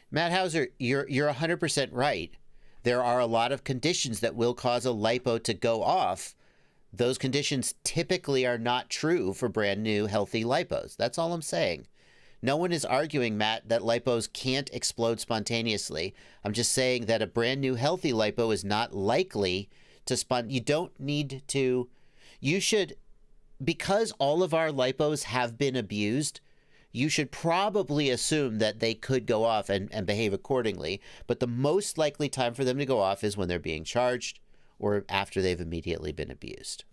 Matt Hauser, you're 100% right. There are a lot of conditions that will cause a lipo to go off. Those conditions typically are not true for brand new healthy lipos. That's all I'm saying. No one is arguing, Matt, that lipos can't explode spontaneously. I'm just saying that a brand new healthy lipo is not likely to you don't need to, you should, because all of our lipos have been abused, you should probably assume that they could go off and behave accordingly. But the most likely time for them to go off is when they're being charged or after they've immediately been abused.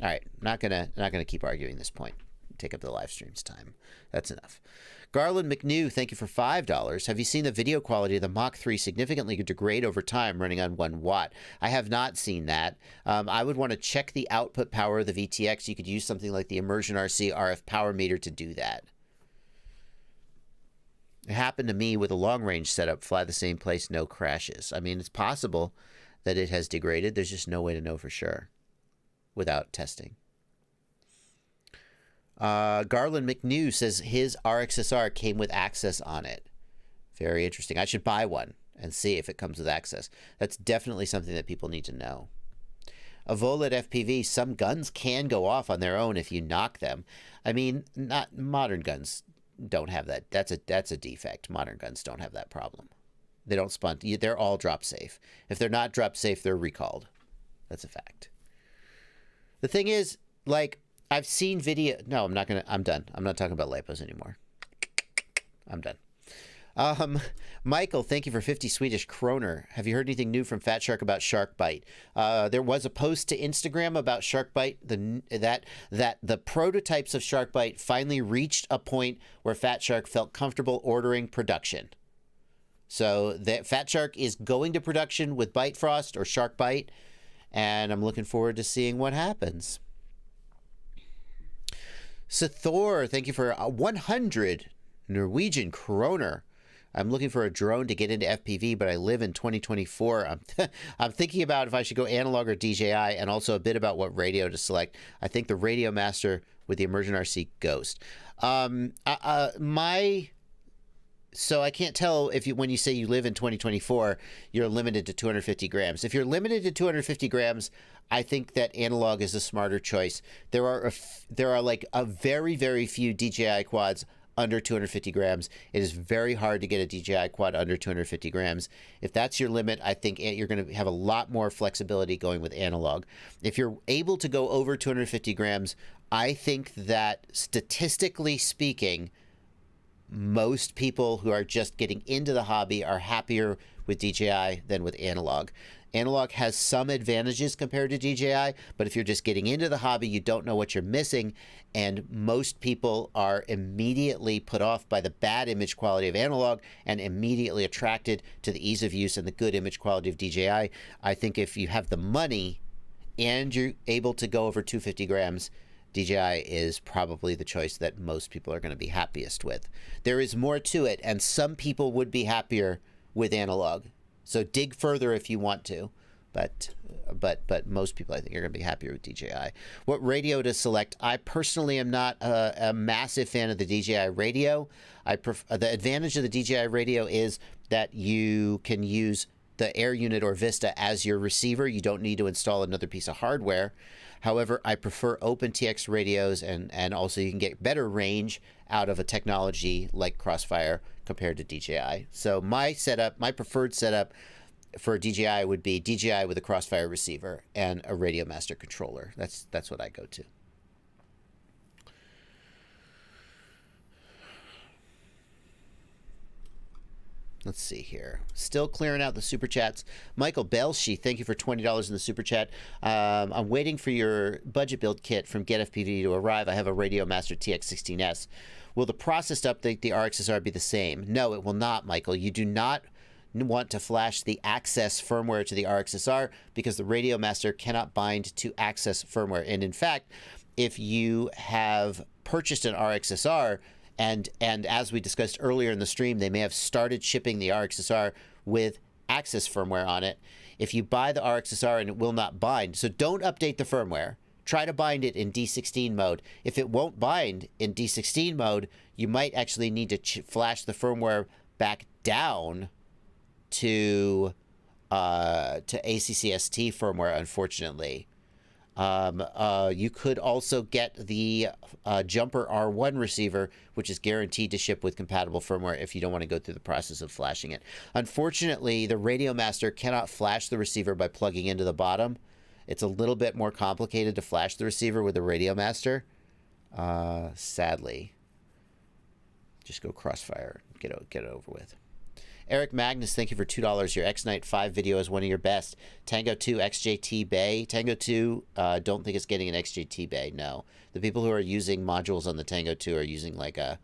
All right, not gonna keep arguing this point. Take up the live stream's time. That's enough. Garland McNew, thank you for $5. Have you seen the video quality of the Mach 3 significantly degrade over time running on 1 watt? I have not seen that. I would want to check the output power of the VTX. You could use something like the Immersion RC RF power meter to do that. It happened to me with a long-range setup, fly the same place, no crashes. I mean, it's possible that it has degraded. There's just no way to know for sure without testing. Garland McNew says his RXSR came with access on it. Very interesting. I should buy one and see if it comes with access. That's definitely something that people need to know. Avolet FPV, some guns can go off on their own if you knock them. I mean, not modern guns don't have that. That's a defect. Modern guns don't have that problem. They don't spawn. They're all drop safe. If they're not drop safe, they're recalled. That's a fact. The thing is, like, I've seen video. No, I'm done. I'm not talking about lipos anymore. I'm done. Michael, thank you for 50 Swedish kroner. Have you heard anything new from Fat Shark about shark bite? There was a post to Instagram about shark bite. That the prototypes of shark bite finally reached a point where Fat Shark felt comfortable ordering production. So that Fat Shark is going to production with Bite Frost or Shark Bite, and I'm looking forward to seeing what happens. So Thor, thank you for 100 Norwegian kroner. I'm looking for a drone to get into FPV, but I live in 2024. I'm thinking about if I should go analog or DJI, and also a bit about what radio to select. I think the Radio Master with the Immersion RC Ghost. So I can't tell if when you say you live in 2024, you're limited to 250 grams. If you're limited to 250 grams, I think that analog is a smarter choice. There are like a very, very few DJI quads under 250 grams. It is very hard to get a DJI quad under 250 grams. If that's your limit, I think you're going to have a lot more flexibility going with analog. If you're able to go over 250 grams, I think that statistically speaking, most people who are just getting into the hobby are happier with DJI than with analog. Analog has some advantages compared to DJI, but if you're just getting into the hobby, you don't know what you're missing, and most people are immediately put off by the bad image quality of analog and immediately attracted to the ease of use and the good image quality of DJI. I think if you have the money and you're able to go over 250 grams, DJI is probably the choice that most people are going to be happiest with. There is more to it, and some people would be happier with analog. So dig further if you want to, but most people I think are going to be happier with DJI. What radio to select? I personally am not a massive fan of the DJI radio. The advantage of the DJI radio is that you can use the Air Unit or Vista as your receiver. You don't need to install another piece of hardware. However, I prefer OpenTX radios, and also you can get better range out of a technology like Crossfire compared to DJI. So my preferred setup for DJI would be DJI with a Crossfire receiver and a Radio Master controller. That's what I go to. Let's see here. Still clearing out the super chats. Michael Belshi, thank you for $20 in the super chat. I'm waiting for your budget build kit from Get FPV to arrive. I have a Radio Master TX16S. Will the process to update the RXSR be the same? No, it will not, Michael. You do not want to flash the Access firmware to the RXSR because the Radio Master cannot bind to Access firmware. And in fact, if you have purchased an RXSR, and as we discussed earlier in the stream, they may have started shipping the RXSR with Access firmware on it. If you buy the RXSR and it will not bind, so don't update the firmware. Try to bind it in D16 mode. If it won't bind in D16 mode, you might actually need to flash the firmware back down to ACCST firmware, unfortunately. You could also get the Jumper R1 receiver, which is guaranteed to ship with compatible firmware if you don't want to go through the process of flashing it. Unfortunately, the Radio Master cannot flash the receiver by plugging into the bottom. It's a little bit more complicated to flash the receiver with the Radio Master. Sadly. Just go Crossfire. Get it over with. Eric Magnus, thank you for $2. Your X-Night 5 video is one of your best. Tango 2 XJT Bay. Tango 2, don't think it's getting an XJT Bay, no. The people who are using modules on the Tango 2 are using like a...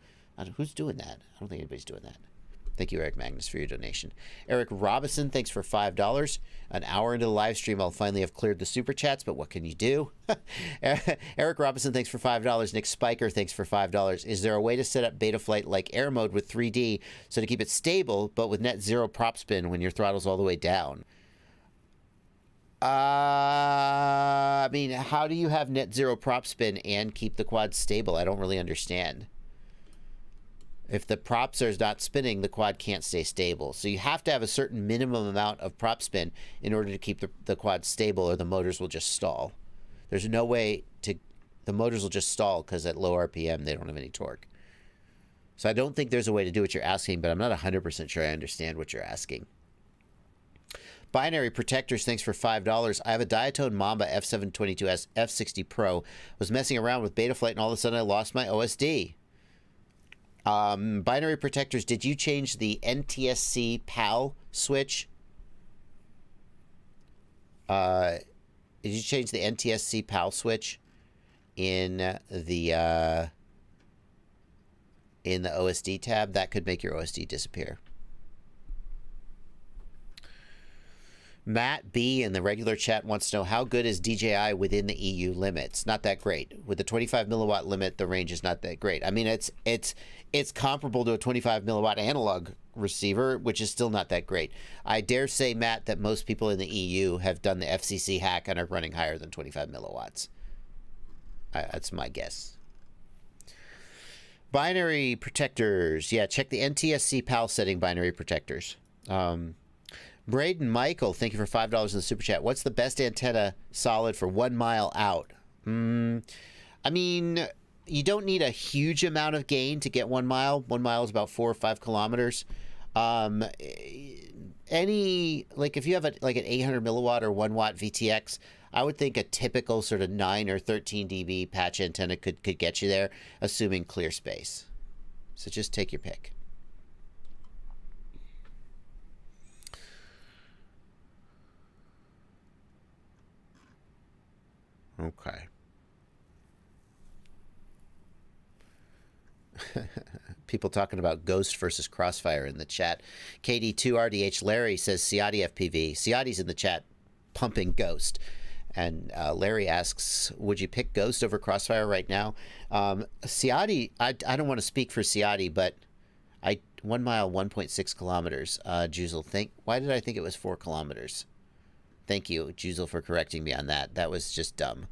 who's doing that? I don't think anybody's doing that. Thank you, Eric Magnus, for your donation. Eric Robinson, thanks for $5. An hour into the live stream, I'll finally have cleared the super chats, but what can you do? Eric Robinson, thanks for $5. Nick Spiker, thanks for $5. Is there a way to set up Betaflight like air mode with 3D so to keep it stable, but with net zero prop spin when your throttle's all the way down? I mean, how do you have net zero prop spin and keep the quad stable? I don't really understand. If the props are not spinning, the quad can't stay stable. So you have to have a certain minimum amount of prop spin in order to keep the quad stable, or the motors will just stall. There's no way to... The motors will just stall because at low RPM, they don't have any torque. So I don't think there's a way to do what you're asking, but I'm not 100% sure I understand what you're asking. Binary Protectors, thanks for $5. I have a Diatone Mamba F722S F60 Pro. Was messing around with Betaflight, and all of a sudden I lost my OSD. Binary Protectors, did you change the NTSC PAL switch? Did you change the NTSC PAL switch in the OSD tab? That could make your OSD disappear. Matt B in the regular chat wants to know, how good is DJI within the EU limits? Not that great. With the 25 milliwatt limit, the range is not that great. I mean, it's comparable to a 25 milliwatt analog receiver, which is still not that great. I dare say, Matt, that most people in the EU have done the FCC hack and are running higher than 25 milliwatts. That's my guess. Binary Protectors. Yeah, check the NTSC PAL setting, Binary Protectors. Braden Michael, thank you for $5 in the super chat. What's the best antenna solid for 1 mile out? I mean, you don't need a huge amount of gain to get 1 mile. 1 mile is about 4 or 5 kilometers. Like if you have like an 800 milliwatt or 1 watt VTX, I would think a typical sort of 9 or 13 dB patch antenna could get you there, assuming clear space. So just take your pick. Okay. People talking about Ghost versus Crossfire in the chat. KD2RDH Larry says Ciotti FPV. Ciotti's in the chat pumping Ghost. And Larry asks, would you pick Ghost over Crossfire right now? Ciotti, I don't want to speak for Ciotti, but 1 mile, 1.6 kilometers. Juzel, why did I think it was 4 kilometers? Thank you, Juzel, for correcting me on that. That was just dumb.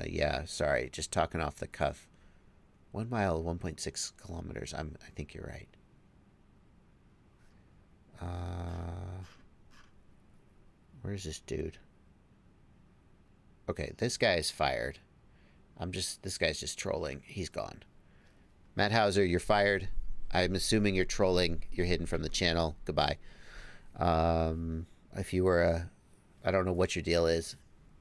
Yeah, sorry. Just talking off the cuff. 1 mile, 1.6 kilometers. I think you're right. Where's this dude? Okay, this guy is fired. This guy's just trolling. He's gone. Matt Hauser, you're fired. I'm assuming you're trolling. You're hidden from the channel. Goodbye. If you were I don't know what your deal is.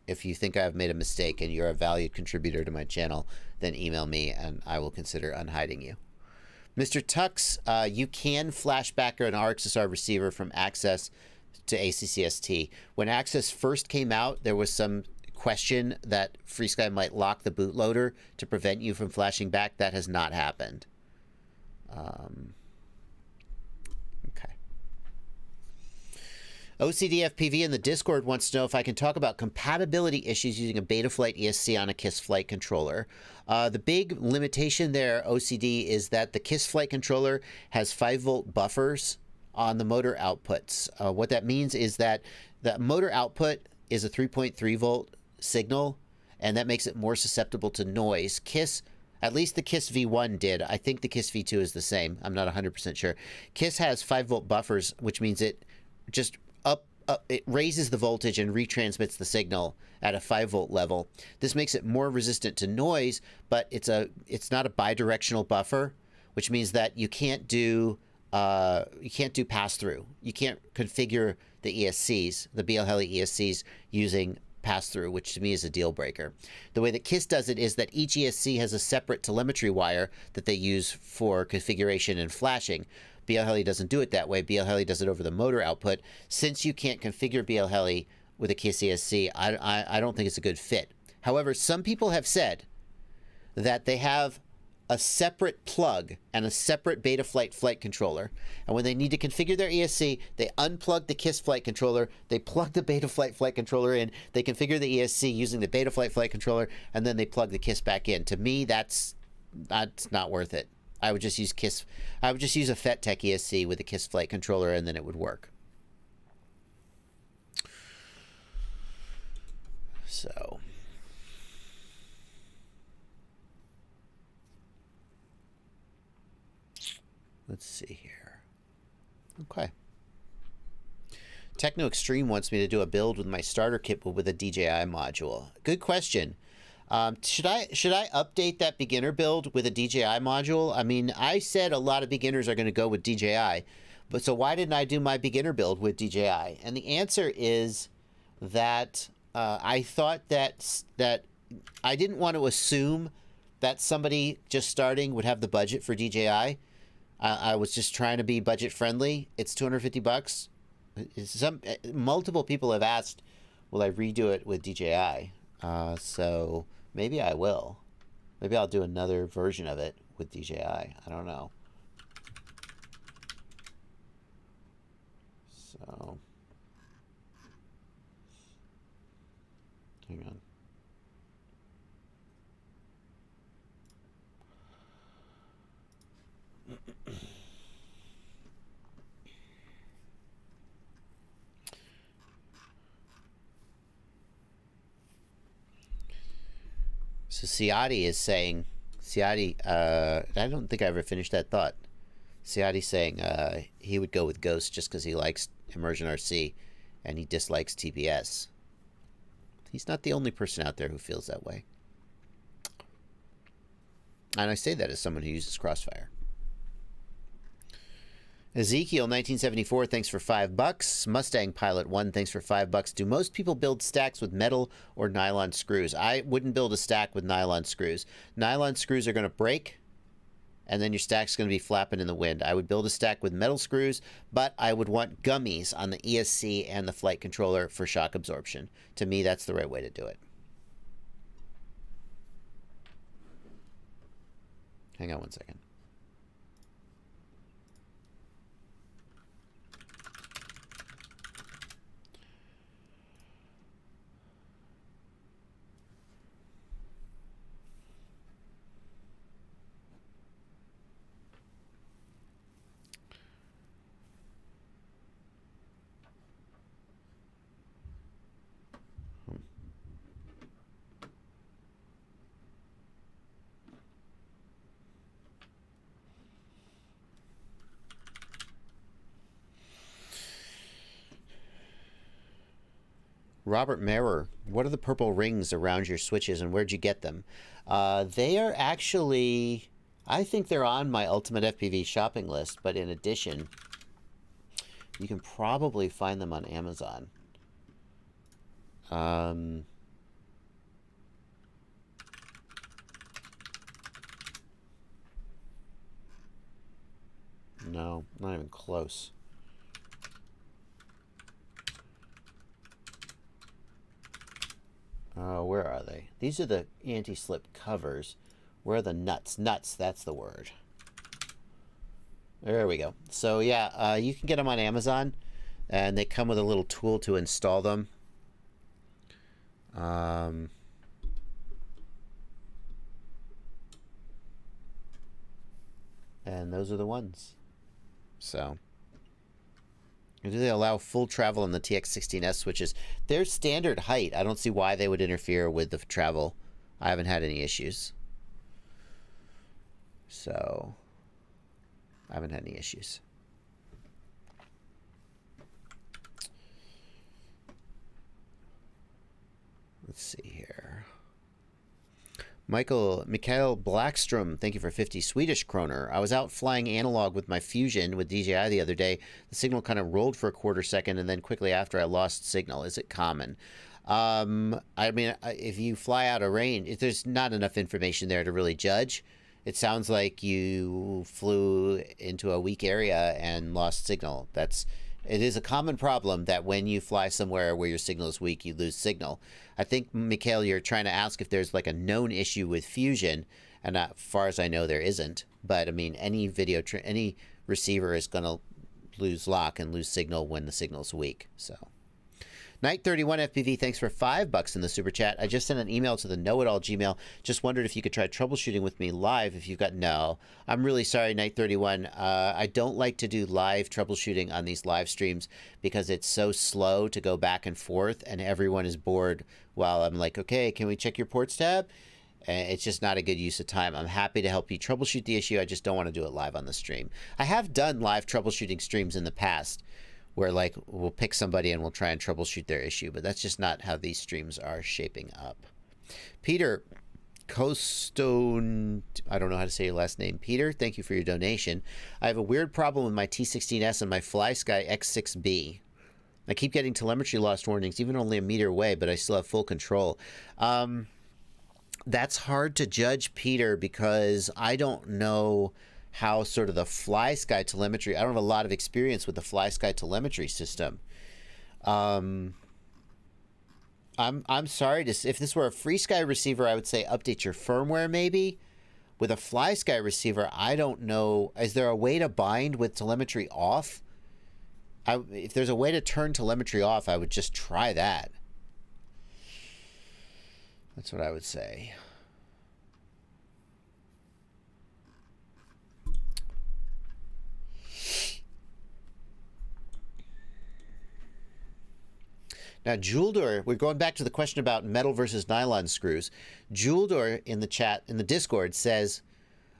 If you think I've made a mistake and you're a valued contributor to my channel, then email me and I will consider unhiding you. Mr. Tux, you can flashback an RxSR receiver from Access to ACCST. When Access first came out, there was some question that FreeSky might lock the bootloader to prevent you from flashing back. That has not happened. Okay. OCDFPV in the Discord wants to know if I can talk about compatibility issues using a Betaflight ESC on a KISS flight controller. The big limitation there, OCD, is that the KISS flight controller has 5-volt buffers on the motor outputs. What that means is that the motor output is a 3.3 volt signal, and that makes it more susceptible to noise. KISS, at least the KISS V1 did. I think the KISS V2 is the same. I'm not 100% sure. KISS has 5-volt buffers, which means it just it raises the voltage and retransmits the signal at a 5-volt level. This makes it more resistant to noise, but it's not a bidirectional buffer, which means that you can't do pass-through. You can't configure the ESCs, the BL-Heli ESCs, using pass-through, which to me is a deal breaker. The way that KISS does it is that each ESC has a separate telemetry wire that they use for configuration and flashing. BL-Heli doesn't do it that way. BL-Heli does it over the motor output. Since you can't configure BL-Heli with a KISS ESC, I don't think it's a good fit. However, some people have said that they have a separate plug and a separate Betaflight flight controller. And when they need to configure their ESC, they unplug the KISS flight controller, they plug the Betaflight flight controller in, they configure the ESC using the Betaflight flight controller, and then they plug the KISS back in. To me, that's not worth it. I would just use KISS. I would just use a FetTech ESC with a KISS flight controller, and then it would work. So, let's see here. Okay. Techno Extreme wants me to do a build with my starter kit, but with a DJI module. Good question. Should I update that beginner build with a DJI module? I mean, I said a lot of beginners are going to go with DJI, but so why didn't I do my beginner build with DJI? And the answer is that I thought that I didn't want to assume that somebody just starting would have the budget for DJI. I was just trying to be budget friendly. It's $250. Multiple people have asked, will I redo it with DJI? So maybe I will. Maybe I'll do another version of it with DJI. I don't know. So, hang on. So Ciati is saying, I don't think I ever finished that thought. Ciati's saying he would go with Ghost just because he likes Immersion RC and he dislikes TBS. He's not the only person out there who feels that way. And I say that as someone who uses Crossfire. Ezekiel 1974, thanks for $5. Mustang Pilot 1, thanks for $5. Do most people build stacks with metal or nylon screws? I wouldn't build a stack with nylon screws. Nylon screws are going to break, and then your stack's going to be flapping in the wind. I would build a stack with metal screws, but I would want gummies on the ESC and the flight controller for shock absorption. To me, that's the right way to do it. Hang on one second. Robert Marer, what are the purple rings around your switches and where'd you get them? They are actually, I think they're on my Ultimate FPV shopping list, but in addition, you can probably find them on Amazon. No, not even close. Oh, where are they? These are the anti-slip covers. Where are the nuts? Nuts, that's the word. There we go. So yeah, you can get them on Amazon, and they come with a little tool to install them. And those are the ones. So, do they allow full travel on the TX16S switches? They're standard height. I don't see why they would interfere with the travel. I haven't had any issues. So, I haven't had any issues. Let's see here. Mikhail Blackstrom, thank you for 50 Swedish kroner. I was out flying analog with my Fusion with DJI the other day. The signal kind of rolled for a quarter second, and then quickly after I lost signal. Is it common? I mean, if you fly out of range, there's not enough information there to really judge. It sounds like you flew into a weak area and lost signal. It is a common problem that when you fly somewhere where your signal is weak, you lose signal. I think, Mikhail, you're trying to ask if there's like a known issue with Fusion, and as far as I know, there isn't. But I mean, any any receiver is going to lose lock and lose signal when the signal's weak. So, Night 31 FPV, thanks for $5 in the super chat. I just sent an email to the know-it-all Gmail. Just wondered if you could try troubleshooting with me live if you've got... No, I'm really sorry, Night 31. I don't like to do live troubleshooting on these live streams because it's so slow to go back and forth, and everyone is bored while I'm like, okay, can we check your ports tab? It's just not a good use of time. I'm happy to help you troubleshoot the issue. I just don't want to do it live on the stream. I have done live troubleshooting streams in the past, where like we'll pick somebody and we'll try and troubleshoot their issue, but that's just not how these streams are shaping up. Peter Costone, I don't know how to say your last name. Peter, thank you for your donation. I have a weird problem with my T16S and my FlySky X6B. I keep getting telemetry lost warnings, even only a meter away, but I still have full control. That's hard to judge, Peter, because I don't know how sort of the FlySky telemetry, I don't have a lot of experience with the FlySky telemetry system. I'm sorry to, if this were a FreeSky receiver, I would say update your firmware maybe. With a FlySky receiver, I don't know, is there a way to bind with telemetry off? If there's a way to turn telemetry off, I would just try that. That's what I would say. Now, Juldor, we're going back to the question about metal versus nylon screws. Juldor in the chat, in the Discord, says,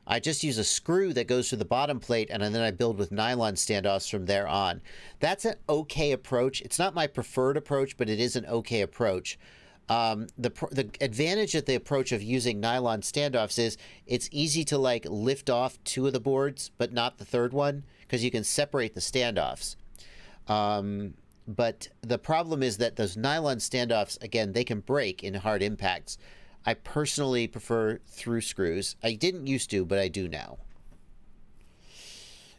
I just use a screw that goes through the bottom plate, and then I build with nylon standoffs from there on. That's an okay approach. It's not my preferred approach, but it is an okay approach. The advantage of the approach of using nylon standoffs is it's easy to like lift off two of the boards, but not the third one, because you can separate the standoffs. But the problem is that those nylon standoffs, again, they can break in hard impacts. I personally prefer through screws. I didn't used to, but I do now.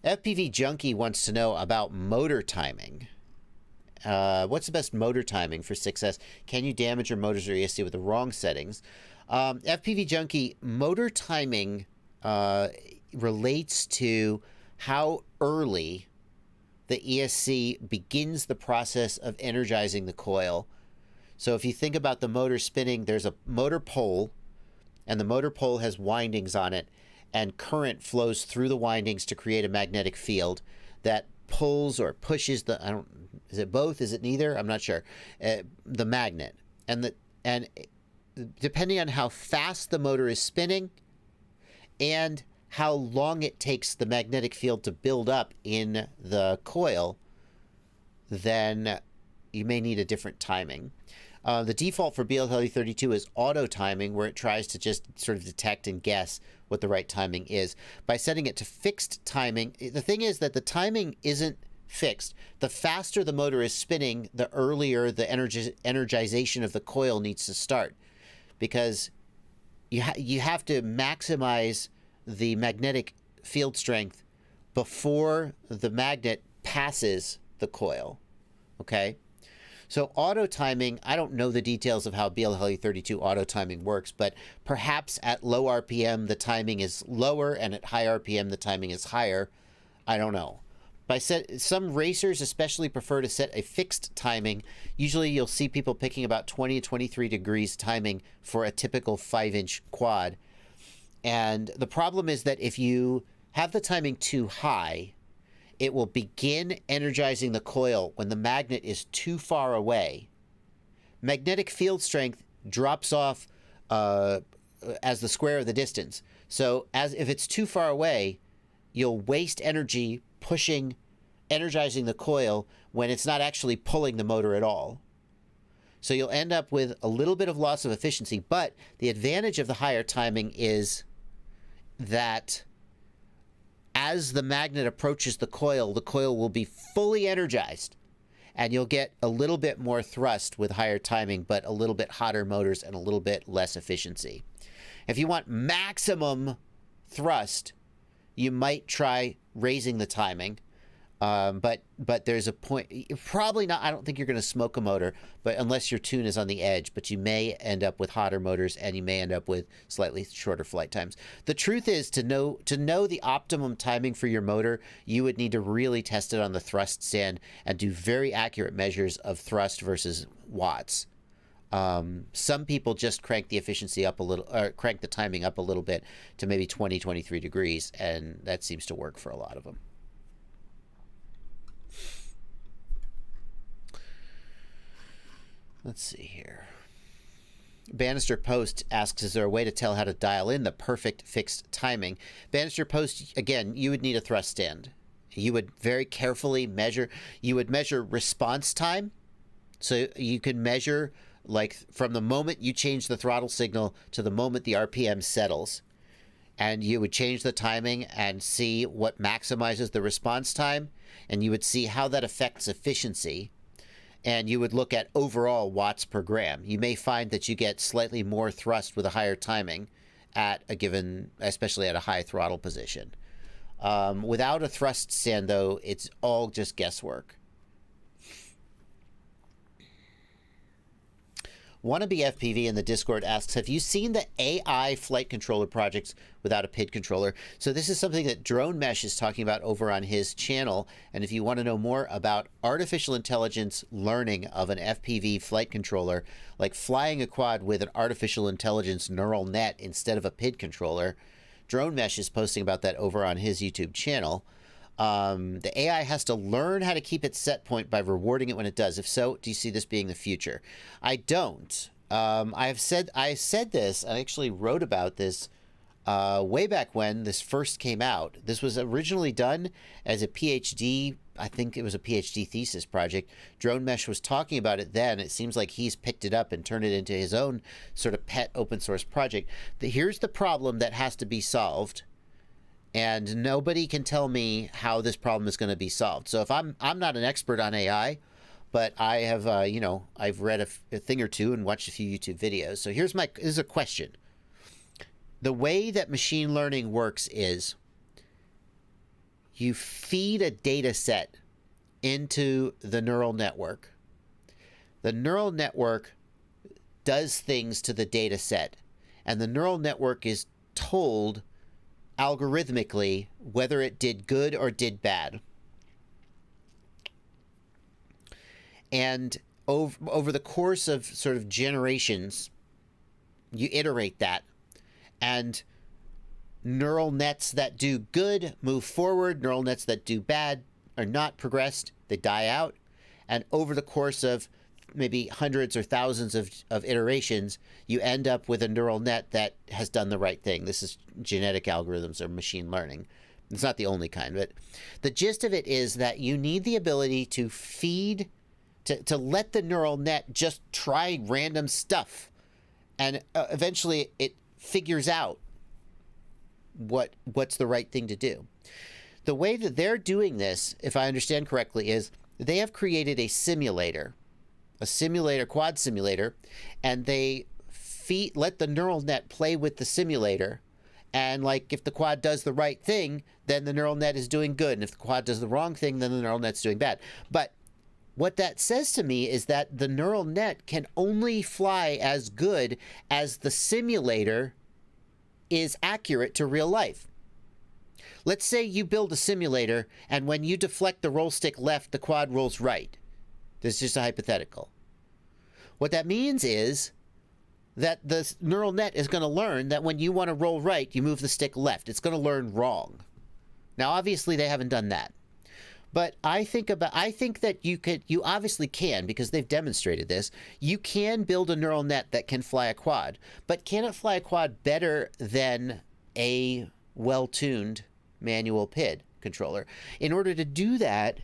FPV Junkie wants to know about motor timing. What's the best motor timing for 6S? Can you damage your motors or ESC with the wrong settings? FPV Junkie, motor timing relates to how early the ESC begins the process of energizing the coil. So if you think about the motor spinning, there's a motor pole, and the motor pole has windings on it, and current flows through the windings to create a magnetic field that pulls or pushes the, is it both? Is it neither? I'm not sure. The magnet. And depending on how fast the motor is spinning and how long it takes the magnetic field to build up in the coil, then you may need a different timing. The default for BLW32 is auto timing, where it tries to just sort of detect and guess what the right timing is. By setting it to fixed timing, the thing is that the timing isn't fixed. The faster the motor is spinning, the earlier the energization of the coil needs to start, because you have to maximize the magnetic field strength before the magnet passes the coil. Okay? So auto timing, I don't know the details of how BLW32 auto timing works, but perhaps at low RPM the timing is lower, and at high RPM the timing is higher. I don't know. Some racers especially prefer to set a fixed timing. Usually you'll see people picking about 20 to 23 degrees timing for a typical 5-inch quad. And the problem is that if you have the timing too high, it will begin energizing the coil when the magnet is too far away. Magnetic field strength drops off as the square of the distance. So if it's too far away, you'll waste energy energizing the coil when it's not actually pulling the motor at all. So you'll end up with a little bit of loss of efficiency, but the advantage of the higher timing is that as the magnet approaches the coil will be fully energized, and you'll get a little bit more thrust with higher timing, but a little bit hotter motors and a little bit less efficiency. If you want maximum thrust, you might try raising the timing, but there's a point. Probably not. I don't think you're going to smoke a motor, but unless your tune is on the edge. But you may end up with hotter motors, and you may end up with slightly shorter flight times. The truth is, to know the optimum timing for your motor, you would need to really test it on the thrust stand and do very accurate measures of thrust versus watts. Some people just crank the efficiency up a little, or crank the timing up a little bit to maybe 20, 23 degrees, and that seems to work for a lot of them. Let's see here. Bannister Post asks, is there a way to tell how to dial in the perfect fixed timing? Bannister Post, again, you would need a thrust stand. You would very carefully measure. You would measure response time. So you can measure, like, from the moment you change the throttle signal to the moment the RPM settles. And you would change the timing and see what maximizes the response time. And you would see how that affects efficiency. And you would look at overall watts per gram. You may find that you get slightly more thrust with a higher timing at a given, especially at a high throttle position. Without a thrust stand, though, it's all just guesswork. Wannabe FPV in the Discord asks, have you seen the AI flight controller projects without a PID controller? So this is something that Drone Mesh is talking about over on his channel. And if you want to know more about artificial intelligence learning of an FPV flight controller, like flying a quad with an artificial intelligence neural net instead of a PID controller, Drone Mesh is posting about that over on his YouTube channel. The AI has to learn how to keep its set point by rewarding it when it does. If so, do you see this being the future? I don't. I said this. I actually wrote about this way back when this first came out. This was originally done as a PhD. I think it was a PhD thesis project. Drone Mesh was talking about it then. It seems like he's picked it up and turned it into his own sort of pet open source project. Here's the problem that has to be solved. And nobody can tell me how this problem is going to be solved. So if I'm not an expert on AI, but I have, I've read a thing or two and watched a few YouTube videos. So this is a question. The way that machine learning works is you feed a data set into the neural network. The neural network does things to the data set, and the neural network is told algorithmically whether it did good or did bad. And over the course of sort of generations, you iterate that, and neural nets that do good move forward, neural nets that do bad are not progressed, they die out. And over the course of maybe hundreds or thousands of iterations, you end up with a neural net that has done the right thing. This is genetic algorithms or machine learning. It's not the only kind, but the gist of it is that you need the ability to feed, to let the neural net just try random stuff, and eventually it figures out what's the right thing to do. The way that they're doing this, if I understand correctly, is they have created a simulator, quad simulator, and they let the neural net play with the simulator. And like, if the quad does the right thing, then the neural net is doing good. And if the quad does the wrong thing, then the neural net's doing bad. But what that says to me is that the neural net can only fly as good as the simulator is accurate to real life. Let's say you build a simulator, and when you deflect the roll stick left, the quad rolls right. This is just a hypothetical. What that means is that the neural net is going to learn that when you want to roll right, you move the stick left. It's going to learn wrong. Now, obviously, they haven't done that. But I think that you obviously can, because they've demonstrated this. You can build a neural net that can fly a quad, but can it fly a quad better than a well-tuned manual PID controller? In order to do that,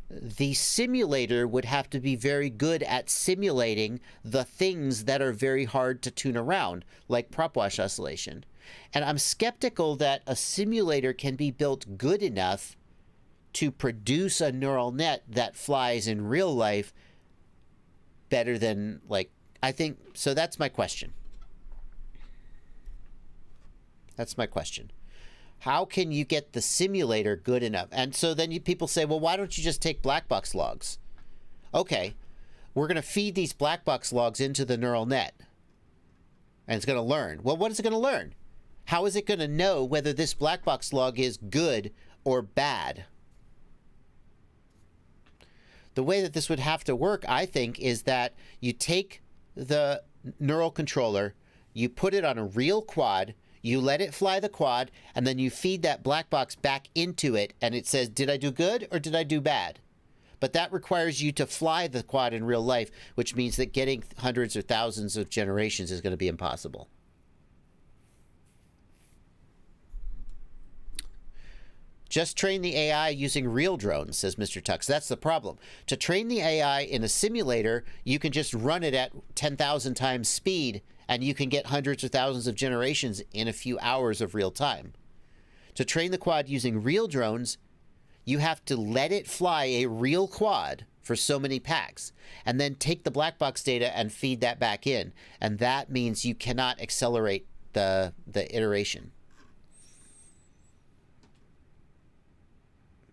the simulator would have to be very good at simulating the things that are very hard to tune around, like prop wash oscillation. And I'm skeptical that a simulator can be built good enough to produce a neural net that flies in real life better than, like, I think, so that's my question. That's my question. How can you get the simulator good enough? And so then people say, well, why don't you just take black box logs? Okay, we're going to feed these black box logs into the neural net. And it's going to learn. Well, what is it going to learn? How is it going to know whether this black box log is good or bad? The way that this would have to work, I think, is that you take the neural controller, you put it on a real quad, you let it fly the quad, and then you feed that black box back into it, and it says, did I do good or did I do bad? But that requires you to fly the quad in real life, which means that getting hundreds or thousands of generations is going to be impossible. Just train the AI using real drones, says Mr. Tux. That's the problem. To train the AI in a simulator, you can just run it at 10,000 times speed, and you can get hundreds or thousands of generations in a few hours of real time. To train the quad using real drones, you have to let it fly a real quad for so many packs, and then take the black box data and feed that back in. And that means you cannot accelerate the iteration.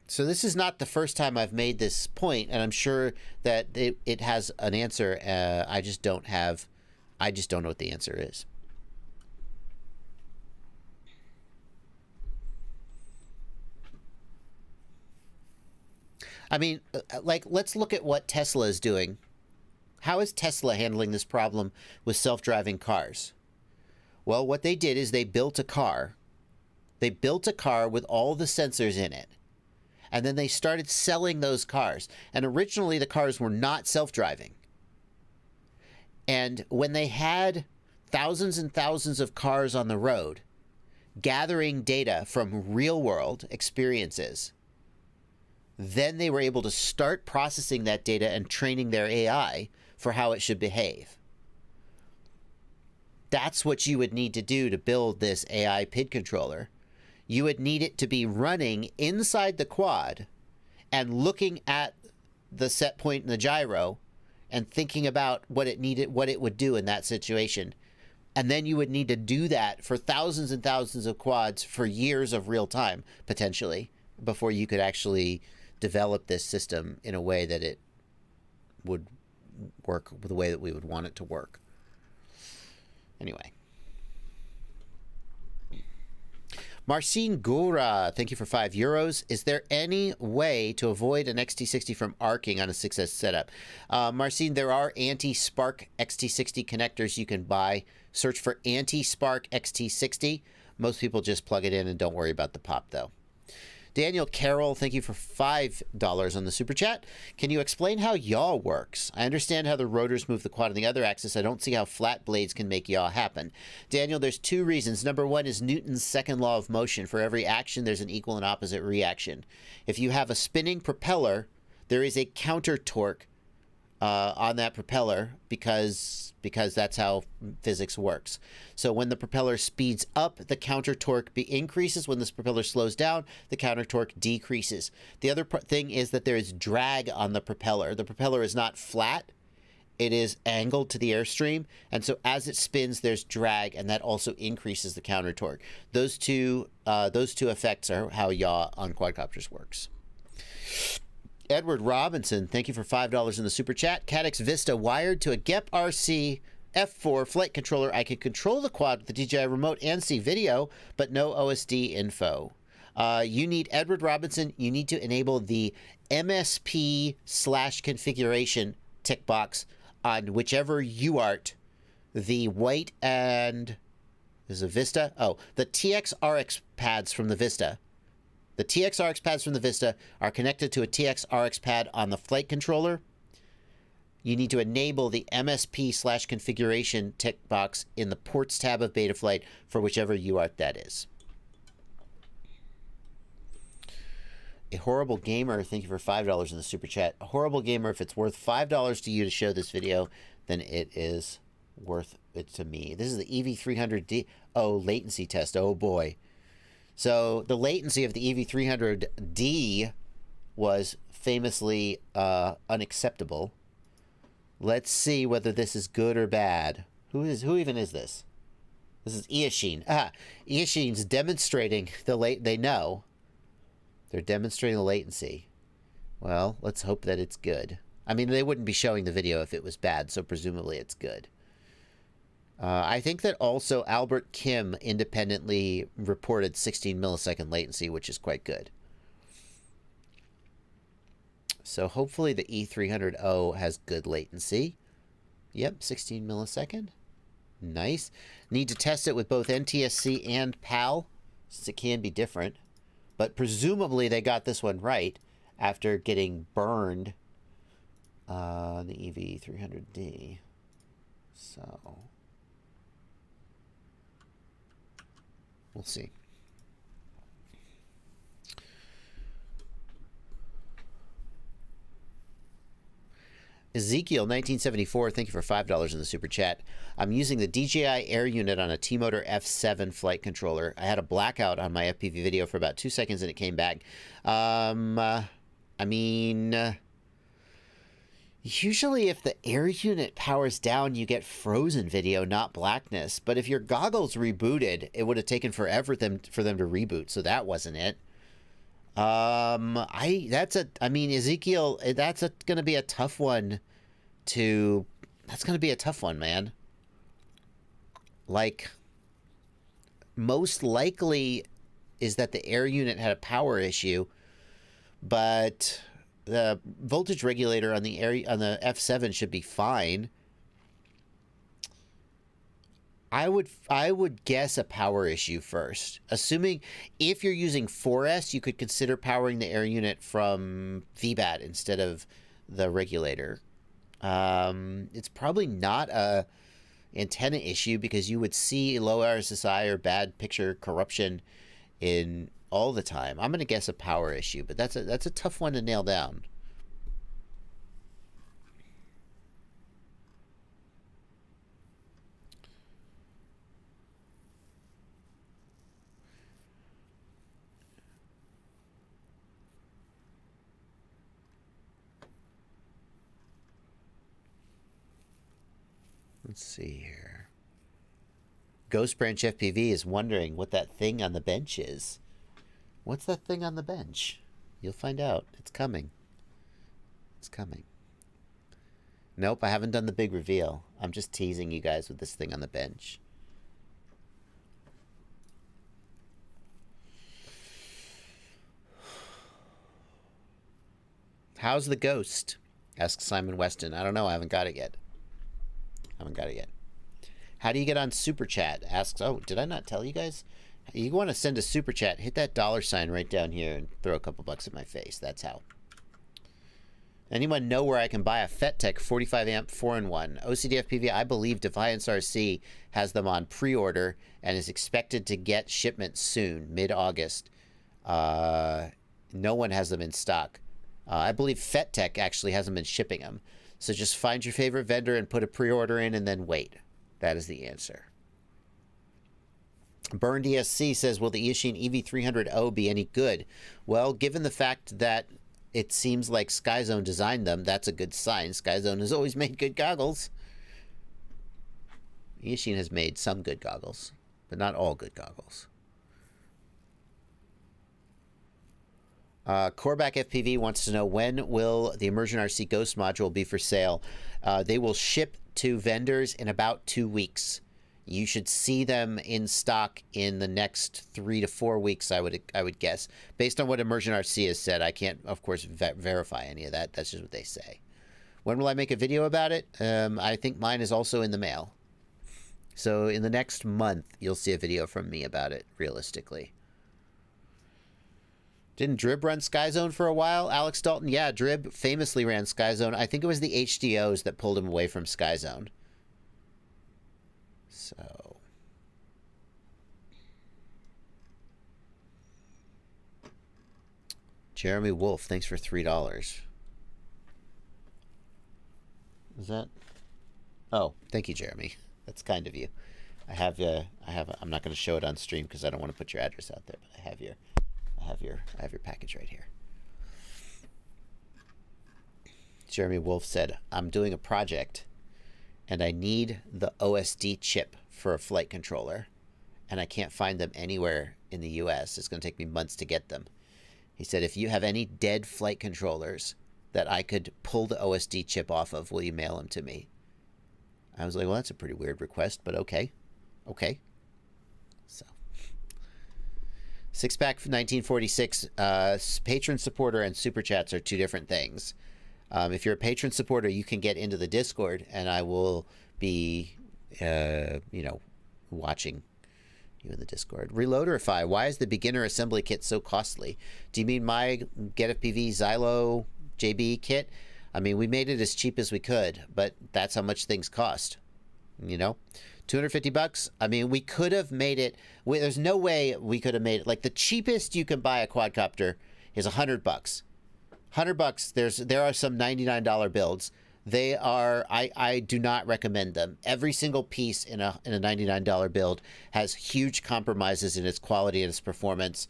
So this is not the first time I've made this point, and I'm sure that it has an answer. I just don't know what the answer is. I mean, like, let's look at what Tesla is doing. How is Tesla handling this problem with self-driving cars? Well, what they did is they built a car. They built a car with all the sensors in it. And then they started selling those cars. And originally the cars were not self-driving. And when they had thousands and thousands of cars on the road, gathering data from real-world experiences, then they were able to start processing that data and training their AI for how it should behave. That's what you would need to do to build this AI PID controller. You would need it to be running inside the quad and looking at the set point in the gyro and thinking about what it would do in that situation. And then you would need to do that for thousands and thousands of quads for years of real time, potentially, before you could actually develop this system in a way that it would work the way that we would want it to work. Anyway. Marcin Gura, thank you for €5. Is there any way to avoid an XT60 from arcing on a 6S setup? Marcin, there are anti-spark XT60 connectors you can buy. Search for anti-spark XT60. Most people just plug it in and don't worry about the pop, though. Daniel Carroll, thank you for $5 on the Super Chat. Can you explain how yaw works? I understand how the rotors move the quad on the other axis. I don't see how flat blades can make yaw happen. Daniel, there's two reasons. Number one is Newton's second law of motion. For every action, there's an equal and opposite reaction. If you have a spinning propeller, there is a counter torque on that propeller because that's how physics works. So when the propeller speeds up, the counter torque increases. When this propeller slows down, the counter torque decreases. The other thing is that there is drag on the propeller. The propeller is not flat. It is angled to the airstream. And so as it spins, there's drag, and that also increases the counter torque. Those two effects are how yaw on quadcopters works. Edward Robinson, thank you for $5 in the Super Chat. Cadex Vista wired to a GEP RC F4 flight controller. I can control the quad with the DJI remote and see video, but no OSD info. You need, Edward Robinson, you need to enable the MSP/configuration tick box on whichever UART, the white and, is a Vista? Oh, the TX-RX pads from the Vista. The TX-RX pads from the Vista are connected to a TX-RX pad on the flight controller. You need to enable the MSP/configuration tick box in the ports tab of Betaflight for whichever UART that is. A Horrible Gamer, thank you for $5 in the super chat. A Horrible Gamer, if it's worth $5 to you to show this video, then it is worth it to me. This is the EV300D. Oh, latency test. Oh boy. So the latency of the EV300D was famously unacceptable. Let's see whether this is good or bad. Who even is this? This is Eachine. Eachine's demonstrating they know. They're demonstrating the latency. Well, let's hope that it's good. I mean, they wouldn't be showing the video if it was bad, so presumably it's good. I think that also Albert Kim independently reported 16 millisecond latency, which is quite good. So hopefully the E300O has good latency. Yep, 16 millisecond. Nice. Need to test it with both NTSC and PAL, since it can be different. But presumably they got this one right after getting burned on the EV300D. So we'll see. Ezekiel 1974, thank you for $5 in the super chat. I'm using the DJI Air unit on a T-Motor F7 flight controller. I had a blackout on my FPV video for about 2 seconds and it came back. I mean, usually if the Air unit powers down, you get frozen video, not blackness. But if your goggles rebooted, it would have taken forever for them to reboot, so that wasn't it. I mean, Ezekiel, that's going to be a tough one that's going to be a tough one, man. Like, most likely is that the Air unit had a power issue, but the voltage regulator on the F7 should be fine. I would guess a power issue first. Assuming if you're using 4S, you could consider powering the Air unit from VBAT instead of the regulator. It's probably not a antenna issue because you would see low RSSI or bad picture corruption in all the time. I'm going to guess a power issue, but that's a tough one to nail down. Let's see here. Ghost Branch FPV is wondering what that thing on the bench is. What's that thing on the bench? You'll find out. It's coming. It's coming. Nope, I haven't done the big reveal. I'm just teasing you guys with this thing on the bench. How's the Ghost? Asks Simon Weston. I don't know. I haven't got it yet. How do you get on Super Chat? Asks, oh, did I not tell you guys? You want to send a Super Chat, hit that $ right down here and throw a couple bucks at my face. That's how. Anyone know where I can buy a FetTech 45 amp 4-in-1? OCD FPV, I believe Defiance RC has them on pre-order and is expected to get shipment soon, mid-August. No one has them in stock. I believe FetTech actually hasn't been shipping them. So just find your favorite vendor and put a pre-order in and then wait. That is the answer. Burned ESC says, will the Eachine EV300O be any good? Well, given the fact that it seems like SkyZone designed them, that's a good sign. SkyZone has always made good goggles. Eachine has made some good goggles, but not all good goggles. Corback FPV wants to know, when will the Immersion RC Ghost module be for sale? They will ship to vendors in about 2 weeks. You should see them in stock in the next 3 to 4 weeks, I would guess. Based on what Immersion RC has said, I can't, of course, verify any of that. That's just what they say. When will I make a video about it? I think mine is also in the mail. So in the next month, you'll see a video from me about it, realistically. Didn't Drib run SkyZone for a while? Alex Dalton? Yeah, Drib famously ran SkyZone. I think it was the HDOs that pulled him away from SkyZone. So. Jeremy Wolf, thanks for $3. Is that? Oh, thank you, Jeremy. That's kind of you. I'm not going to show it on stream because I don't want to put your address out there, but I have your package right here. Jeremy Wolf said, I'm doing a project and I need the OSD chip for a flight controller and I can't find them anywhere in the US. It's going to take me months to get them. He said, if you have any dead flight controllers that I could pull the OSD chip off of, will you mail them to me? I was like, well, that's a pretty weird request, but okay. Okay. So. Six Pack 1946, patron supporter and super chats are two different things. If you're a patron supporter, you can get into the Discord and I will be, watching you in the Discord. Reloaderify, why is the beginner assembly kit so costly? Do you mean my Get FPV Xylo JB kit? I mean, we made it as cheap as we could, but that's how much things cost. You know, $250. I mean, we could have made it. There's no way we could have made it. Like the cheapest you can buy a quadcopter is $100. $100. There are some $99 builds. They are. I do not recommend them. Every single piece in a $99 build has huge compromises in its quality and its performance.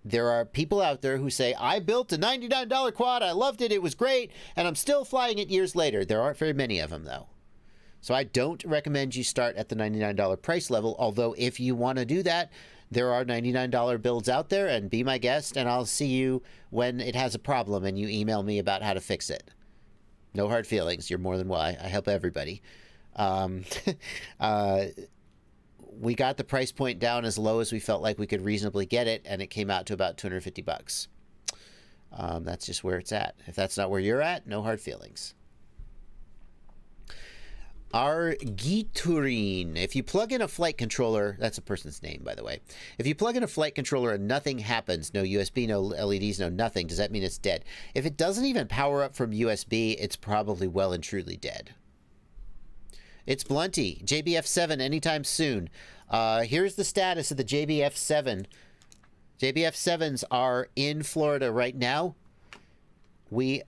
There are people out there who say, I built a $99 quad, I loved it, it was great, and I'm still flying it years later. There aren't very many of them, though. So I don't recommend you start at the $99 price level, although if you want to do that, there are $99 builds out there, and be my guest, and I'll see you when it has a problem, and you email me about how to fix it. No hard feelings. You're more than welcome. I help everybody. We got the price point down as low as we felt like we could reasonably get it, and it came out to about $250. That's just where it's at. If that's not where you're at, no hard feelings. Argiturin. If you plug in a flight controller, that's a person's name, by the way. If you plug in a flight controller and nothing happens, no USB, no LEDs, no nothing, does that mean it's dead? If it doesn't even power up from USB, it's probably well and truly dead. It's Blunty. JBF7 anytime soon. Here's the status of the JBF7. JBF7s are in Florida right now. There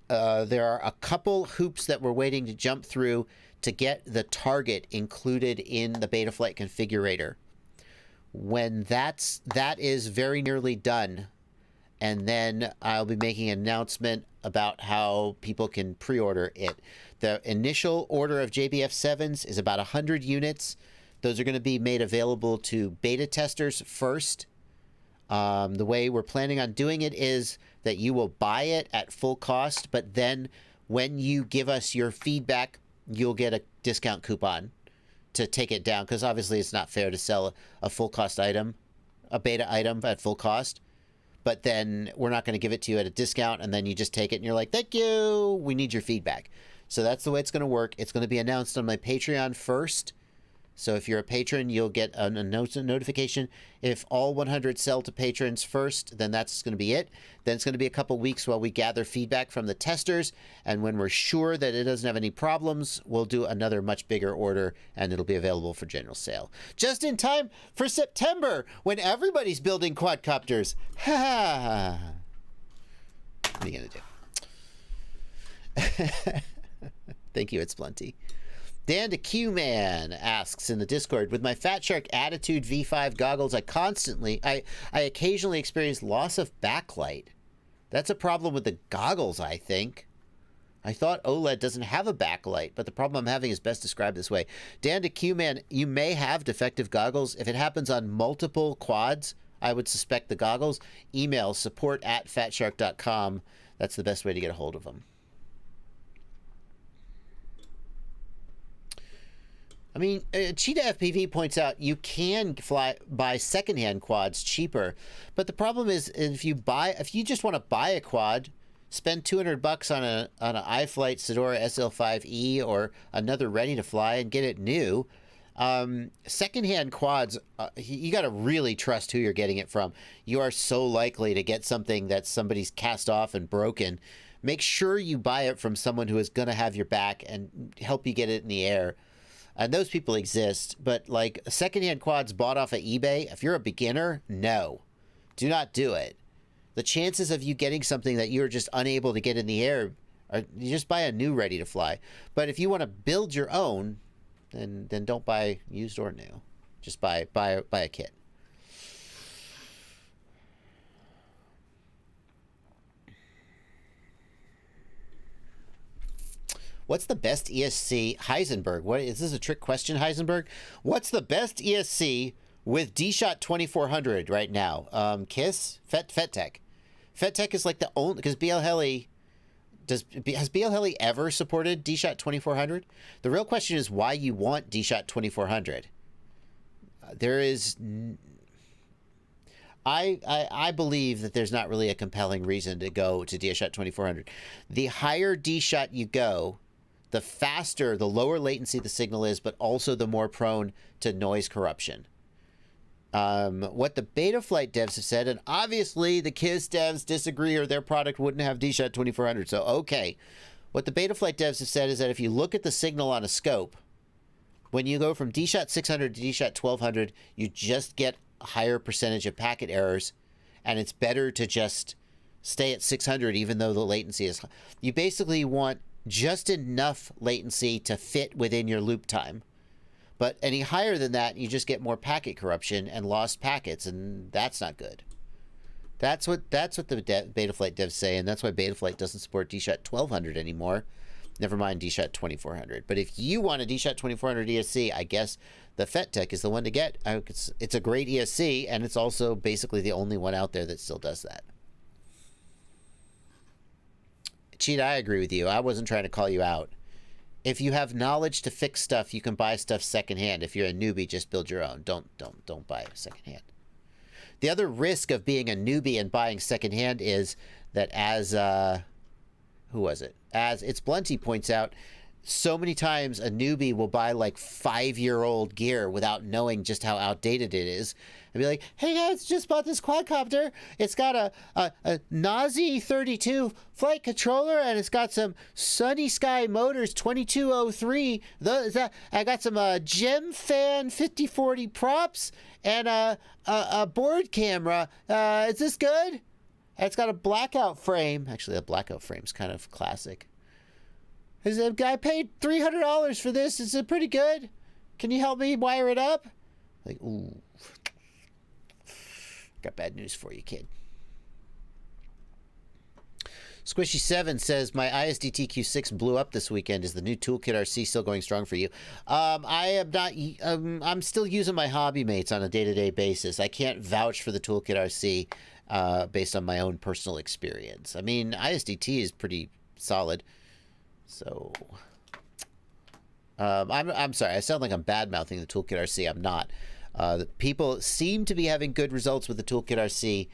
are a couple hoops that we're waiting to jump through to get the target included in the Betaflight configurator. When that is very nearly done, and then I'll be making an announcement about how people can pre-order it. The initial order of JBF7s is about 100 units. Those are going to be made available to beta testers first. The way we're planning on doing it is that you will buy it at full cost, but then when you give us your feedback, you'll get a discount coupon to take it down, because obviously it's not fair to sell a full cost item, a beta item at full cost, but then we're not going to give it to you at a discount, and then you just take it and you're like, thank you, we need your feedback. So that's the way it's going to work. It's going to be announced on my Patreon first. So if you're a patron, you'll get a notification. If all 100 sell to patrons first, then that's going to be it. Then it's going to be a couple weeks while we gather feedback from the testers. And when we're sure that it doesn't have any problems, we'll do another much bigger order, and it'll be available for general sale. Just in time for September, when everybody's building quadcopters. Ha ha! What are you going to do? Thank you, it's plenty. Dan the Q-Man asks in the Discord, with my Fat Shark Attitude V5 goggles, I occasionally experience loss of backlight. That's a problem with the goggles, I think. I thought OLED doesn't have a backlight, but the problem I'm having is best described this way. Dan the Q-Man, you may have defective goggles. If it happens on multiple quads, I would suspect the goggles. Email support@fatshark.com. That's the best way to get a hold of them. I mean, Cheetah FPV points out you can buy secondhand quads cheaper, but the problem is if you just want to buy a quad, spend $200 on an iFlight Sedora SL5E or another ready to fly and get it new. Secondhand quads, you got to really trust who you're getting it from. You are so likely to get something that somebody's cast off and broken. Make sure you buy it from someone who is going to have your back and help you get it in the air. And those people exist, but like secondhand quads bought off of eBay, if you're a beginner, no. Do not do it. The chances of you getting something that you're just unable to get in the air are, you just buy a new ready to fly. But if you want to build your own, then don't buy used or new. Just buy a kit. What's the best ESC? Heisenberg. What is this, a trick question, Heisenberg? What's the best ESC with D-Shot 2400 right now? KISS? FetTech. FetTech is like the only, because BL Heli has BL Heli ever supported D-Shot 2400? The real question is why you want D-Shot 2400. There is, I believe that there's not really a compelling reason to go to D-Shot 2400. The higher D-Shot you go, the faster, the lower latency the signal is, but also the more prone to noise corruption. What the Betaflight devs have said, and obviously the KISS devs disagree or their product wouldn't have D-Shot 2400, so okay. What the Betaflight devs have said is that if you look at the signal on a scope, when you go from D-Shot 600 to D-Shot 1200, you just get a higher percentage of packet errors, and it's better to just stay at 600 even though the latency is high. You basically want just enough latency to fit within your loop time. But any higher than that, you just get more packet corruption and lost packets, and that's not good. That's what the Betaflight devs say, and that's why Betaflight doesn't support D-Shot 1200 anymore. Never mind D-Shot 2400. But if you want a D-Shot 2400 ESC, I guess the FetTech is the one to get. It's a great ESC, and it's also basically the only one out there that still does that. Cheat, I agree with you. I wasn't trying to call you out. If you have knowledge to fix stuff, you can buy stuff secondhand. If you're a newbie, just build your own. Don't buy secondhand. The other risk of being a newbie and buying secondhand is that, as who was it? As It's Blunty points out, so many times a newbie will buy like 5-year-old gear without knowing just how outdated it is, and be like, "Hey guys, just bought this quadcopter. It's got a Nazi 32 flight controller, and it's got some Sunny Sky Motors 2203. I got some Gem Fan 5040 props and a board camera. Is this good?" And it's got a blackout frame. Actually, a blackout frame's kind of classic. I paid $300 for this. Is it pretty good? Can you help me wire it up? Like, ooh. Got bad news for you, kid. Squishy7 says, my ISDT Q6 blew up this weekend. Is the new Toolkit RC still going strong for you? I am not. I'm still using my hobby mates on a day-to-day basis. I can't vouch for the Toolkit RC based on my own personal experience. I mean, ISDT is pretty solid. So, I'm sorry. I sound like I'm bad-mouthing the Toolkit RC. I'm not. People seem to be having good results with the Toolkit RC.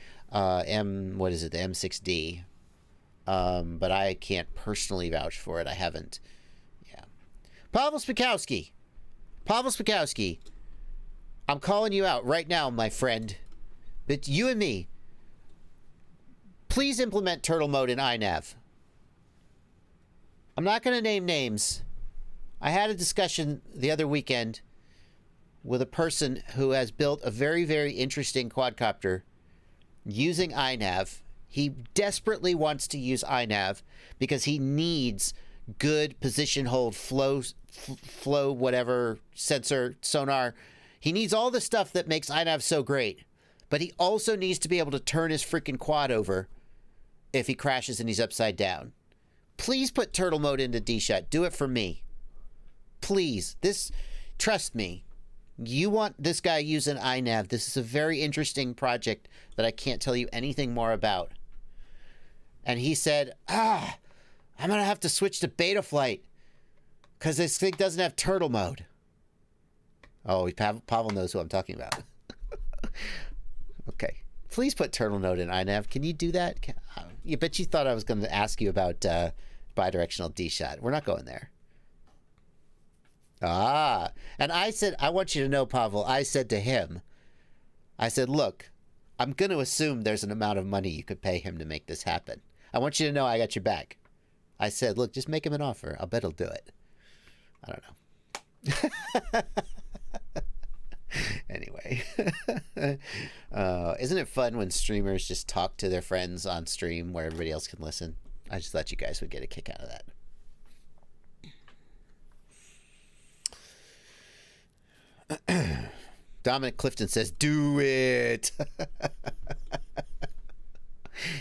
What is it? The M6D. But I can't personally vouch for it. I haven't. Yeah. Pavel Spikowski. I'm calling you out right now, my friend. But you and me. Please implement turtle mode in iNav. I'm not going to name names. I had a discussion the other weekend with a person who has built a very, very interesting quadcopter using iNav. He desperately wants to use iNav because he needs good position hold, flow, whatever, sensor, sonar. He needs all the stuff that makes iNav so great. But he also needs to be able to turn his freaking quad over if he crashes and he's upside down. Please put turtle mode into D-Shot. Do it for me. Please. Trust me. You want this guy using iNav. This is a very interesting project that I can't tell you anything more about. And he said, I'm going to have to switch to Betaflight because this thing doesn't have turtle mode. Oh, Pavel knows who I'm talking about. Okay. Please put turtle mode in iNav. Can you do that? You bet you thought I was going to ask you about bidirectional D-Shot. We're not going there. And I said, I want you to know, Pavel, I said to him, I said, look, I'm going to assume there's an amount of money you could pay him to make this happen. I want you to know I got your back. I said, look, just make him an offer. I'll bet he'll do it. I don't know. Anyway, isn't it fun when streamers just talk to their friends on stream where everybody else can listen? I just thought you guys would get a kick out of that. Dominic Clifton says, "Do it."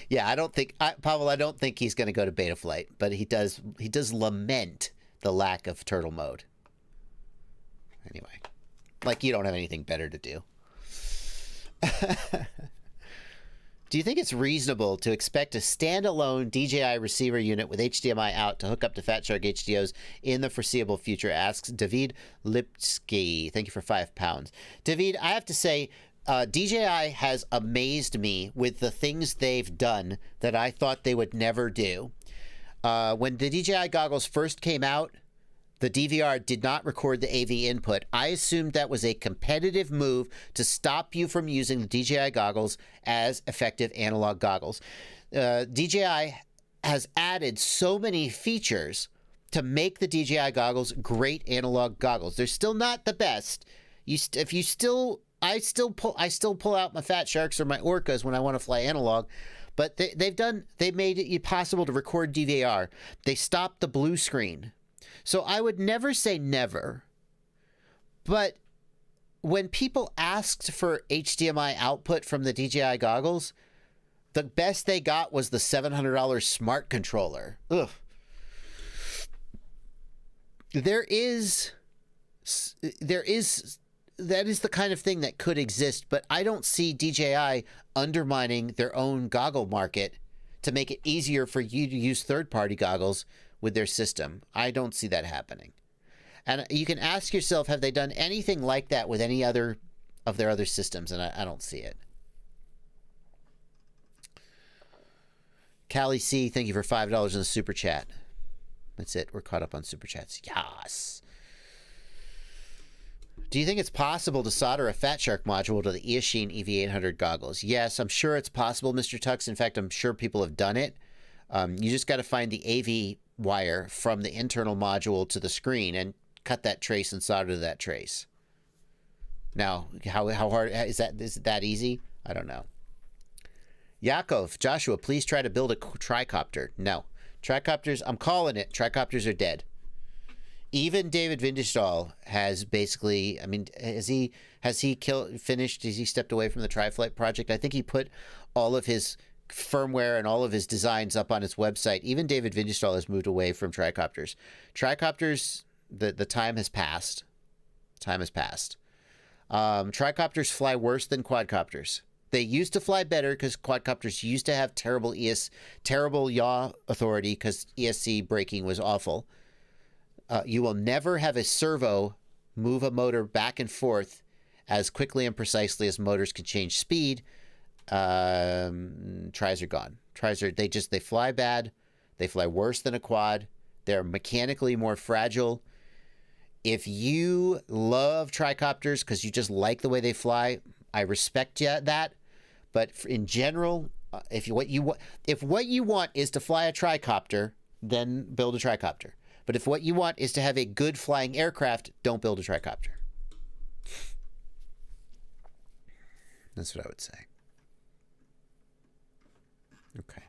Yeah, I don't think Pavel. I don't think he's going to go to beta flight, but he does lament the lack of turtle mode. Anyway, like you don't have anything better to do. Do you think it's reasonable to expect a standalone DJI receiver unit with HDMI out to hook up to Fat Shark HDOs in the foreseeable future? Asks David Lipsky. Thank you for £5. David, I have to say, DJI has amazed me with the things they've done that I thought they would never do. When the DJI goggles first came out, the DVR did not record the AV input. I assumed that was a competitive move to stop you from using the DJI goggles as effective analog goggles. DJI has added so many features to make the DJI goggles great analog goggles. They're still not the best. I still pull out my Fat Sharks or my Orcas when I want to fly analog. But they made it possible to record DVR. They stopped the blue screen. So I would never say never, but when people asked for HDMI output from the DJI goggles, the best they got was the $700 smart controller. Ugh. That is the kind of thing that could exist, but I don't see DJI undermining their own goggle market to make it easier for you to use third-party goggles with their system. I don't see that happening. And you can ask yourself, have they done anything like that with any other of their other systems? And I don't see it. Callie C, thank you for $5 in the super chat. That's it. We're caught up on super chats. Yes. Do you think it's possible to solder a Fat Shark module to the Eachine EV800 goggles? Yes, I'm sure it's possible, Mr. Tux. In fact, I'm sure people have done it. You just got to find the AV wire from the internal module to the screen and cut that trace and solder that trace. Now, how hard is that? Is it that easy? I don't know. Yakov, Joshua, please try to build a tricopter. No. Tricopters, I'm calling it. Tricopters are dead. Even David Vindestall has basically, I mean, has he finished? Has he stepped away from the TriFlight project? I think he put all of his firmware and all of his designs up on his website. Even David Vindestall has moved away from tricopters. Tricopters, the time has passed. Time has passed. Tricopters fly worse than quadcopters. They used to fly better because quadcopters used to have terrible yaw authority because ESC braking was awful. You will never have a servo move a motor back and forth as quickly and precisely as motors can change speed. Tris are gone. They fly bad. They fly worse than a quad. They're mechanically more fragile. If you love tricopters because you just like the way they fly, I respect that. But in general, if what you want is to fly a tricopter, then build a tricopter. But if what you want is to have a good flying aircraft, don't build a tricopter. That's what I would say. Okay.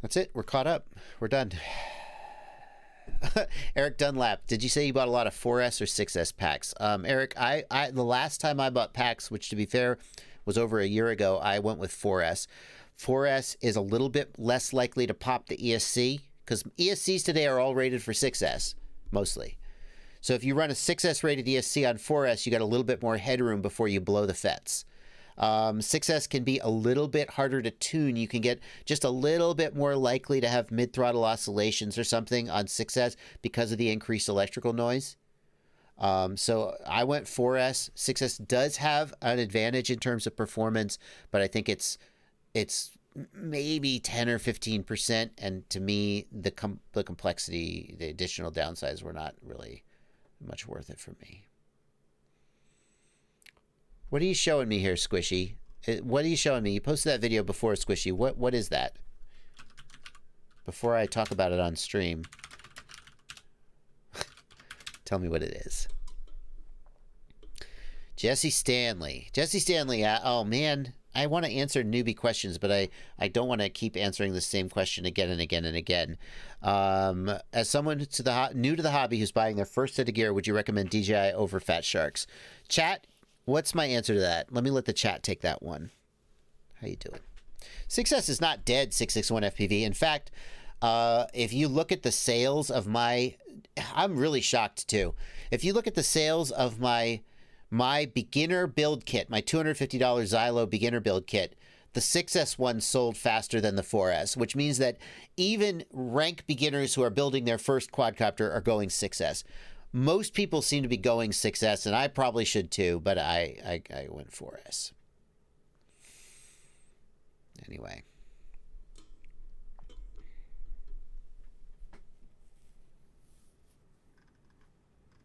That's it. We're caught up. We're done. Eric Dunlap, did you say you bought a lot of 4S or 6S packs? Eric, I the last time I bought packs, which to be fair was over a year ago, I went with 4S. 4S is a little bit less likely to pop the ESC because ESCs today are all rated for 6S, mostly. So if you run a 6S rated ESC on 4S, you got a little bit more headroom before you blow the FETs. 6S can be a little bit harder to tune. You can get just a little bit more likely to have mid-throttle oscillations or something on 6S because of the increased electrical noise. So I went 4S. 6S does have an advantage in terms of performance, but I think it's maybe 10 or 15%. And to me, the complexity, the additional downsides were not really much worth it for me. What are you showing me here, Squishy? What are you showing me? You posted that video before, Squishy. What is that? before I talk about it on stream, tell me what it is. Jesse Stanley. Jesse Stanley, oh man, I want to answer newbie questions, but I don't want to keep answering the same question again and again and again. As someone new to the hobby who's buying their first set of gear, would you recommend DJI over Fat Sharks? Chat, what's my answer to that? Let me let the chat take that one. How you doing? 6S is not dead, 661 FPV. In fact, if you look at the sales of my... I'm really shocked too. If you look at the sales of my beginner build kit, my $250 Xylo beginner build kit, the 6S one sold faster than the 4S, which means that even rank beginners who are building their first quadcopter are going 6S. Most people seem to be going 6S, and I probably should too, but I went 4S. Anyway.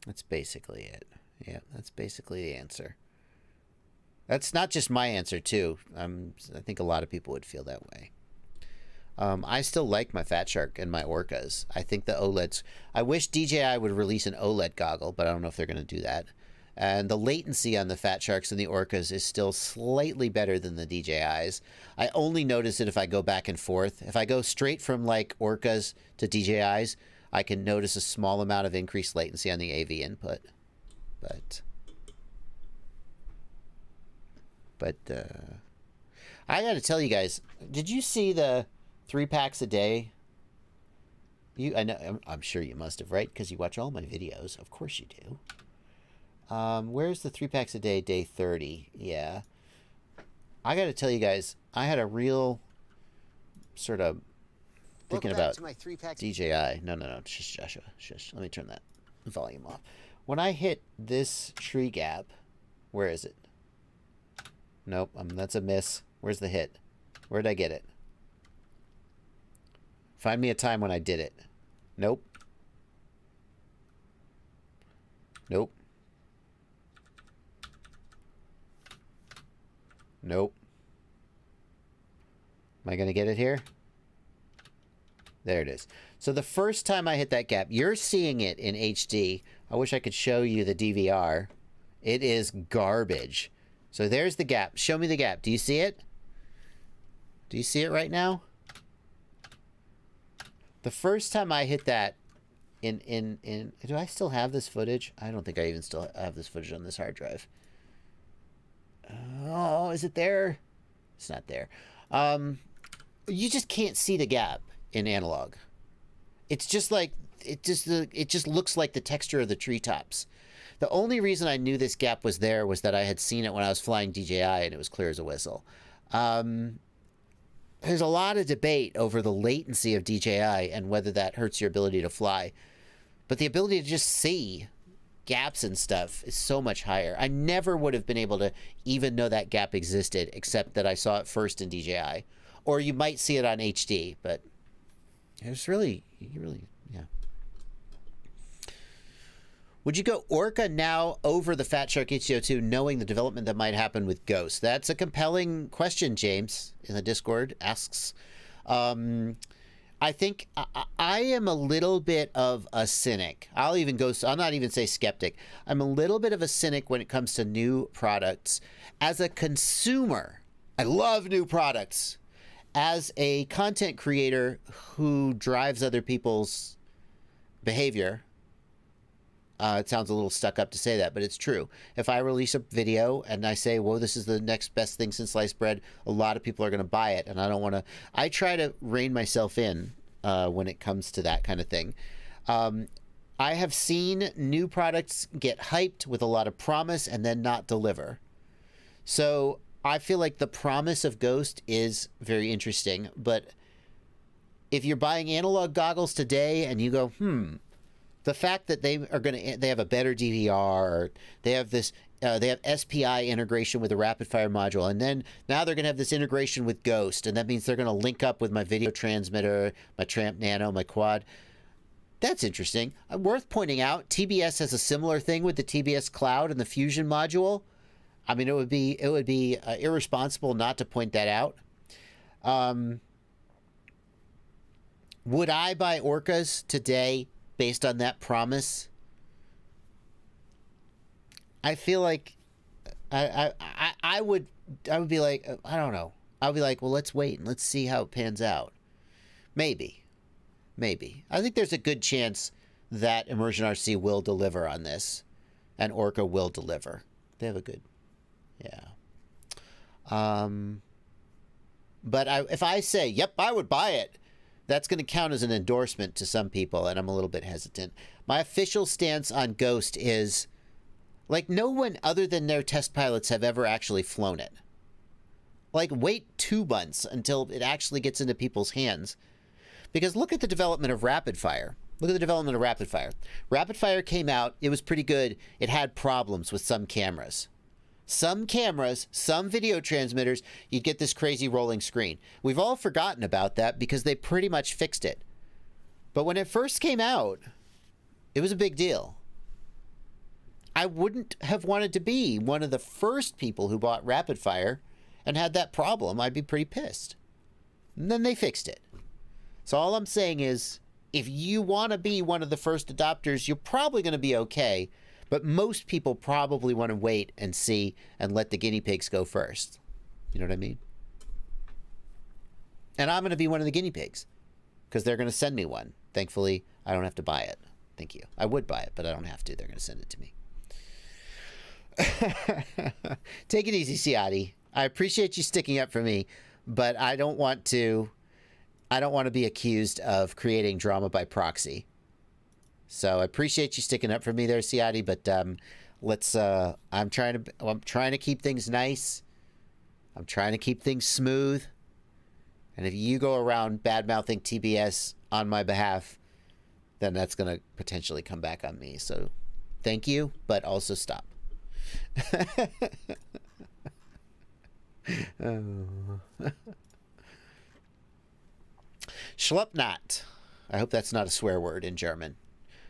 That's basically it. Yeah, that's basically the answer. That's not just my answer, too. I think a lot of people would feel that way. I still like my Fat Shark and my Orcas. I think the OLEDs... I wish DJI would release an OLED goggle, but I don't know if they're going to do that. And the latency on the Fat Sharks and the Orcas is still slightly better than the DJIs. I only notice it if I go back and forth. If I go straight from, like, Orcas to DJIs, I can notice a small amount of increased latency on the AV input. But I got to tell you guys, did you see the 3 packs a day? I know, I'm sure you must have, right? Because you watch all my videos. Of course you do. Where's the 3 packs a day, day 30? Yeah. I got to tell you guys, I had a real sort of thinking about DJI. No. Shush, Joshua. Shush. Let me turn that volume off. When I hit this tree gap, where is it? Nope, that's a miss. Where's the hit? Where'd I get it? Find me a time when I did it. Nope. Nope. Nope. Am I going to get it here? There it is. So the first time I hit that gap, you're seeing it in HD. I wish I could show you the DVR. It is garbage. So there's the gap. Show me the gap. Do you see it? Do you see it right now? The first time I hit that do I still have this footage? I don't think I even still have this footage on this hard drive. Oh, is it there? It's not there. You just can't see the gap in analog. It's just like it just looks like the texture of the treetops. The only reason I knew this gap was there was that I had seen it when I was flying DJI and it was clear as a whistle. There's a lot of debate over the latency of DJI and whether that hurts your ability to fly. But the ability to just see gaps and stuff is so much higher. I never would have been able to even know that gap existed except that I saw it first in DJI. Or you might see it on HD, but it's really, yeah. Would you go Orca now over the Fat Shark H2O2 knowing the development that might happen with Ghost? That's a compelling question, James, in the Discord asks. I think I am a little bit of a cynic. I'll not even say skeptic. I'm a little bit of a cynic when it comes to new products. As a consumer, I love new products. As a content creator who drives other people's behavior, it sounds a little stuck up to say that, but it's true. If I release a video and I say, whoa, this is the next best thing since sliced bread, a lot of people are going to buy it, and I don't want to... I try to rein myself in when it comes to that kind of thing. I have seen new products get hyped with a lot of promise and then not deliver. So I feel like the promise of Ghost is very interesting, but if you're buying analog goggles today and you go, the fact that they have a better DVR, or they have this, they have SPI integration with a rapid fire module, and then now they're going to have this integration with Ghost, and that means they're going to link up with my video transmitter, my Tramp Nano, my Quad. That's interesting. Worth pointing out, TBS has a similar thing with the TBS Cloud and the Fusion module. I mean, it would be irresponsible not to point that out. Would I buy Orcas today based on that promise? I feel like I would be like, I don't know. I would be like, well, let's wait and let's see how it pans out. Maybe. I think there's a good chance that Immersion RC will deliver on this, and Orca will deliver. They have a good, yeah. But if I say, yep, I would buy it, that's going to count as an endorsement to some people, and I'm a little bit hesitant. My official stance on Ghost is, like, no one other than their test pilots have ever actually flown it. Like, wait 2 months until it actually gets into people's hands. Because look at the development of Rapid Fire. Rapid Fire came out. It was pretty good. It had problems with some cameras. Some video transmitters, you'd get this crazy rolling screen. We've all forgotten about that because they pretty much fixed it. But when it first came out, it was a big deal. I wouldn't have wanted to be one of the first people who bought Rapid Fire and had that problem. I'd be pretty pissed. And then they fixed it. So all I'm saying is, if you want to be one of the first adopters, you're probably going to be okay. But most people probably want to wait and see and let the guinea pigs go first. You know what I mean? And I'm going to be one of the guinea pigs because they're going to send me one. Thankfully, I don't have to buy it. Thank you. I would buy it, but I don't have to. They're going to send it to me. Take it easy, Ciati. I appreciate you sticking up for me, but I don't want to be accused of creating drama by proxy. So I appreciate you sticking up for me there, Ciati, but let's I'm trying to keep things nice. I'm trying to keep things smooth. And if you go around bad-mouthing TBS on my behalf, then that's going to potentially come back on me. So thank you, but also stop. Schleppnat. I hope that's not a swear word in German.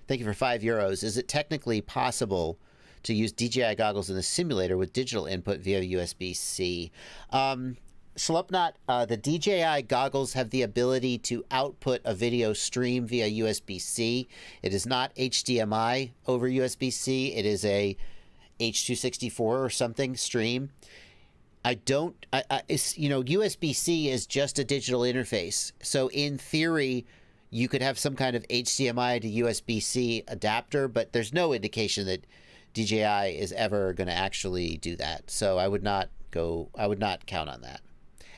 Thank you for €5. Is it technically possible to use DJI goggles in the simulator with digital input via USB-C? Schleppnat, the DJI goggles have the ability to output a video stream via USB-C. It is not HDMI over USB-C. It is a H.264 or something stream. USB-C is just a digital interface. So in theory, you could have some kind of HDMI to USB-C adapter, but there's no indication that DJI is ever going to actually do that. So I would not count on that.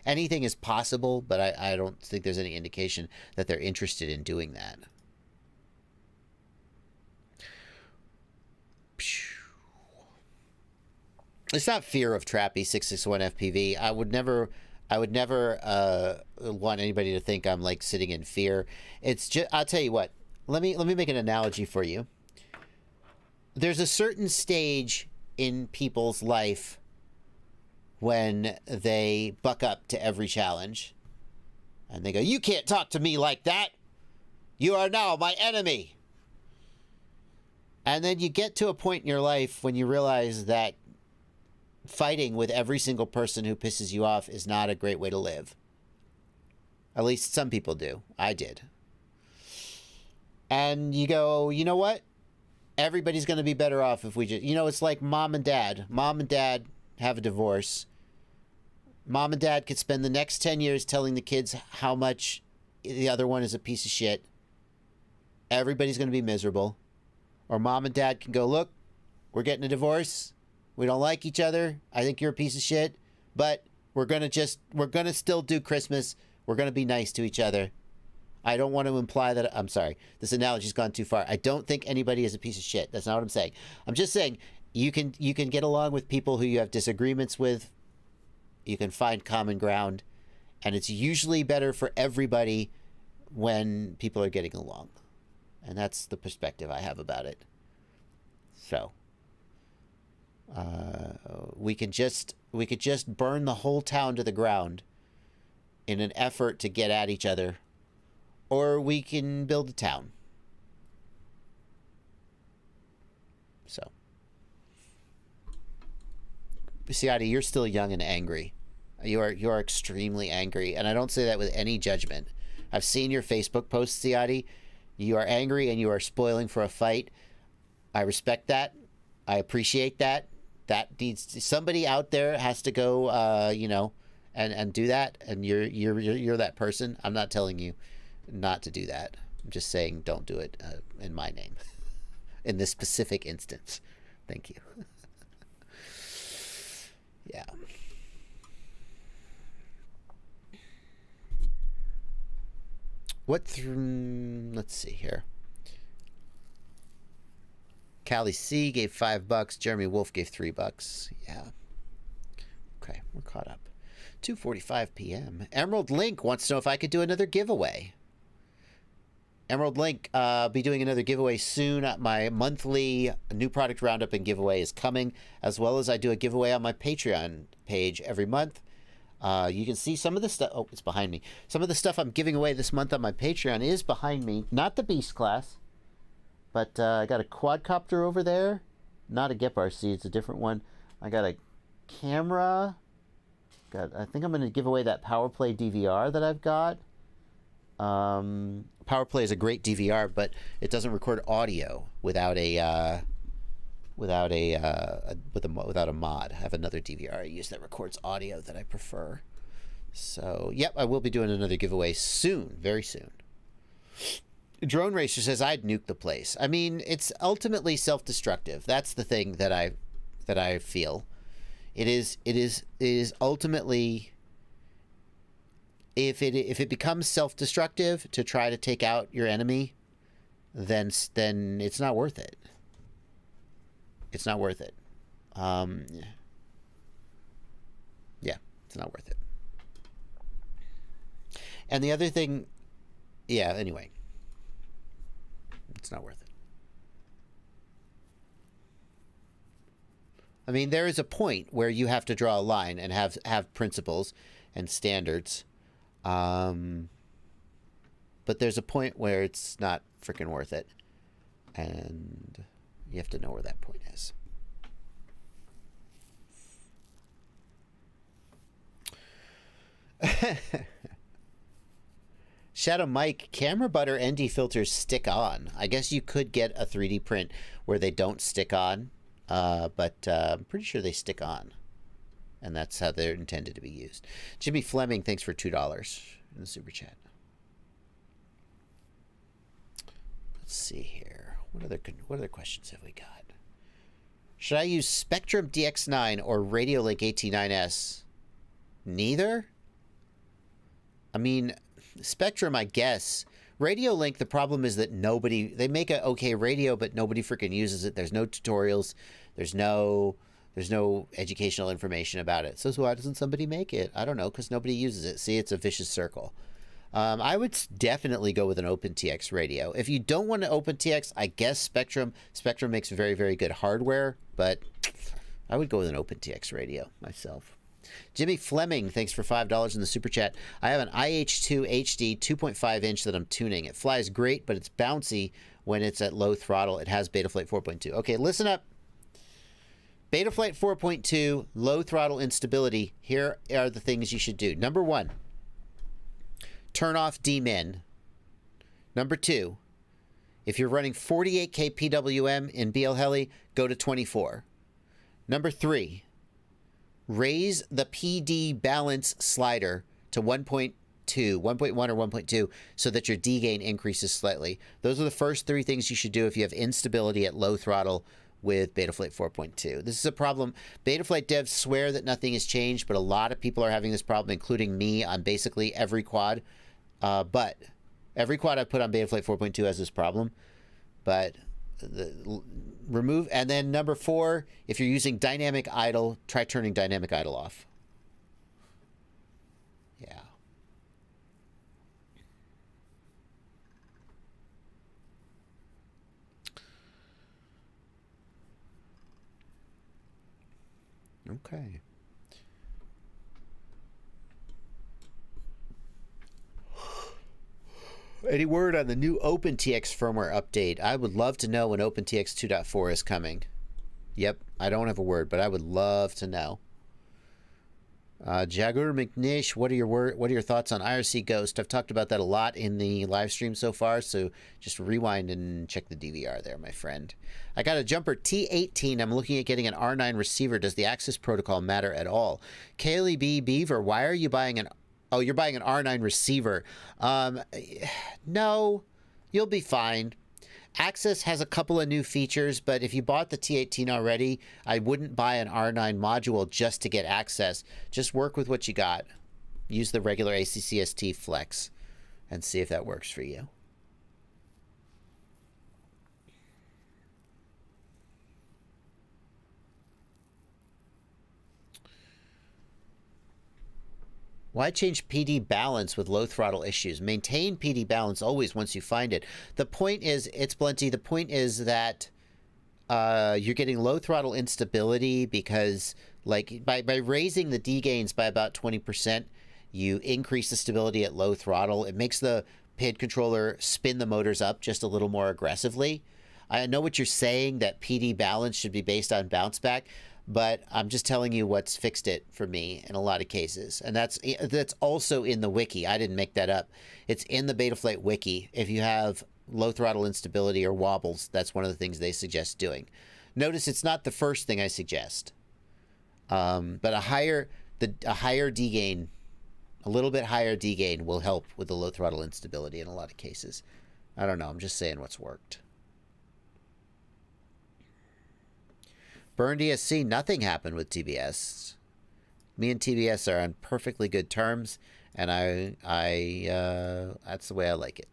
Anything is possible, but I don't think there's any indication that they're interested in doing that. It's not fear of Trappy 661 FPV. I would never want anybody to think I'm like sitting in fear. It's just, I'll tell you what. Let me make an analogy for you. There's a certain stage in people's life when they buck up to every challenge and they go, "You can't talk to me like that. You are now my enemy." And then you get to a point in your life when you realize that fighting with every single person who pisses you off is not a great way to live. At least some people do. I did. And you go, you know what? Everybody's going to be better off if we just... it's like mom and dad. Mom and dad have a divorce. Mom and dad could spend the next 10 years telling the kids how much the other one is a piece of shit. Everybody's going to be miserable. Or mom and dad can go, "Look, we're getting a divorce. We don't like each other. I think you're a piece of shit, but we're going to still do Christmas. We're going to be nice to each other." I don't want to imply that... I'm sorry. This analogy's gone too far. I don't think anybody is a piece of shit. That's not what I'm saying. I'm just saying you can get along with people who you have disagreements with. You can find common ground. And it's usually better for everybody when people are getting along. And that's the perspective I have about it. So... we could just burn the whole town to the ground in an effort to get at each other, or we can build a town. So, Ciati, you're still young and angry. You are extremely angry, and I don't say that with any judgment. I've seen your Facebook posts, Ziadi. You are angry and you are spoiling for a fight. I respect that. I appreciate that. That needs somebody out there has to go, you know, and do that. And you're that person. I'm not telling you not to do that. I'm just saying don't do it in my name. In this specific instance. Thank you. Yeah. Let's see here. Callie C gave $5. Jeremy Wolf gave $3. Yeah. Okay, we're caught up. 2:45 p.m. Emerald Link wants to know if I could do another giveaway. Emerald Link, be doing another giveaway soon. My monthly new product roundup and giveaway is coming, as well as I do a giveaway on my Patreon page every month. You can see some of the stuff. Oh, it's behind me. Some of the stuff I'm giving away this month on my Patreon is behind me. Not the Beast class, but I got a quadcopter over there. Not a Gep RC. It's a different one. I got a camera. I think I'm going to give away that PowerPlay DVR that I've got. PowerPlay is a great DVR, but it doesn't record audio without a mod. I have another DVR I use that records audio that I prefer. So, yep, I will be doing another giveaway soon, very soon. Drone Racer says I'd nuke the place. I mean, it's ultimately self-destructive. That's the thing that I feel. It is ultimately, if it becomes self-destructive to try to take out your enemy, then it's not worth it. It's not worth it. Yeah, it's not worth it. And the other thing, yeah, anyway, it's not worth it. I mean, there is a point where you have to draw a line and have principles and standards. But there's a point where it's not freaking worth it. And you have to know where that point is. Shadow Mike, camera butter ND filters stick on. I guess you could get a 3D print where they don't stick on, but I'm pretty sure they stick on. And that's how they're intended to be used. Jimmy Fleming, thanks for $2 in the super chat. Let's see here. What other questions have we got? Should I use Spectrum DX9 or Radiolink AT9S? Neither? I mean, Spectrum, I guess. Radiolink, the problem is that they make a okay radio, but nobody freaking uses it. There's no tutorials. There's no educational information about it. So why doesn't somebody make it? I don't know, because nobody uses it. See, it's a vicious circle. I would definitely go with an OpenTX radio. If you don't want an OpenTX, I guess Spectrum makes very, very good hardware, but I would go with an OpenTX radio myself. Jimmy Fleming, thanks for $5 in the super chat. I have an IH2 HD 2.5 inch that I'm tuning. It flies great, but it's bouncy when it's at low throttle. It has Betaflight 4.2. Okay, listen up. Betaflight 4.2, low throttle instability. Here are the things you should do. Number 1, turn off DMIN. Number 2, if you're running 48K PWM in BL Heli, go to 24. Number 3, raise the PD balance slider to 1.1 or 1.2 so that your D gain increases slightly. Those are the first 3 things you should do if you have instability at low throttle with Betaflight 4.2. This is a problem. Betaflight devs swear that nothing has changed, but a lot of people are having this problem, including me on basically every quad. But every quad I put on Betaflight 4.2 has this problem. But remove, and then number 4, if you're using dynamic idle, try turning dynamic idle off. Yeah. Okay. Any word on the new OpenTX firmware update? I would love to know when OpenTX 2.4 is coming. Yep, I don't have a word, but I would love to know. Jagur McNish, what are your thoughts on IRC Ghost? I've talked about that a lot in the live stream so far, so just rewind and check the DVR there, my friend. I got a jumper T18. I'm looking at getting an R9 receiver. Does the access protocol matter at all? Kaylee B. Beaver, why are you buying an... Oh, you're buying an R9 receiver. No, you'll be fine. Access has a couple of new features, but if you bought the T18 already, I wouldn't buy an R9 module just to get access. Just work with what you got. Use the regular ACCST Flex and see if that works for you. Why change PD balance with low throttle issues? Maintain PD balance always once you find it. The point is, it's Blenty, the point is that you're getting low throttle instability because like by raising the D gains by about 20%, you increase the stability at low throttle. It makes the PID controller spin the motors up just a little more aggressively. I know what you're saying, that PD balance should be based on bounce back, but I'm just telling you what's fixed it for me in a lot of cases. And that's also in the wiki. I didn't make that up. It's in the Betaflight wiki. If you have low throttle instability or wobbles, that's one of the things they suggest doing. Notice it's not the first thing I suggest. But a higher D gain, a little bit higher D gain will help with the low throttle instability in a lot of cases. I don't know. I'm just saying what's worked. Burn DSC, nothing happened with TBS. Me and TBS are on perfectly good terms, and that's the way I like it.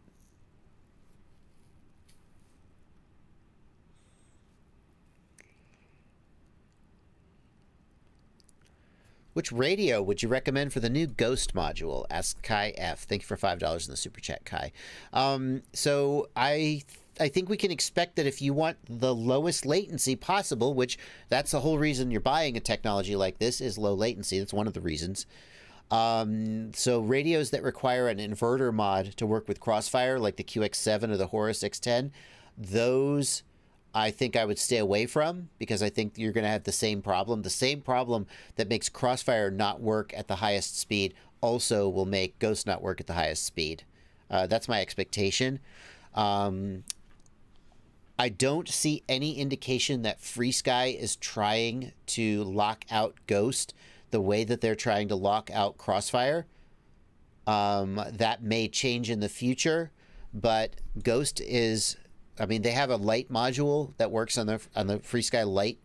Which radio would you recommend for the new Ghost module? Ask Kai F. Thank you for $5 in the super chat, Kai. So I think we can expect that if you want the lowest latency possible, which that's the whole reason you're buying a technology like this, is low latency. That's one of the reasons. So radios that require an inverter mod to work with Crossfire, like the QX7 or the Horus X10, those I think I would stay away from, because I think you're going to have the same problem. The same problem that makes Crossfire not work at the highest speed also will make Ghost not work at the highest speed. That's my expectation. I don't see any indication that FreeSky is trying to lock out Ghost the way that they're trying to lock out Crossfire. That may change in the future, but Ghost is, I mean, they have a light module that works on the FreeSky light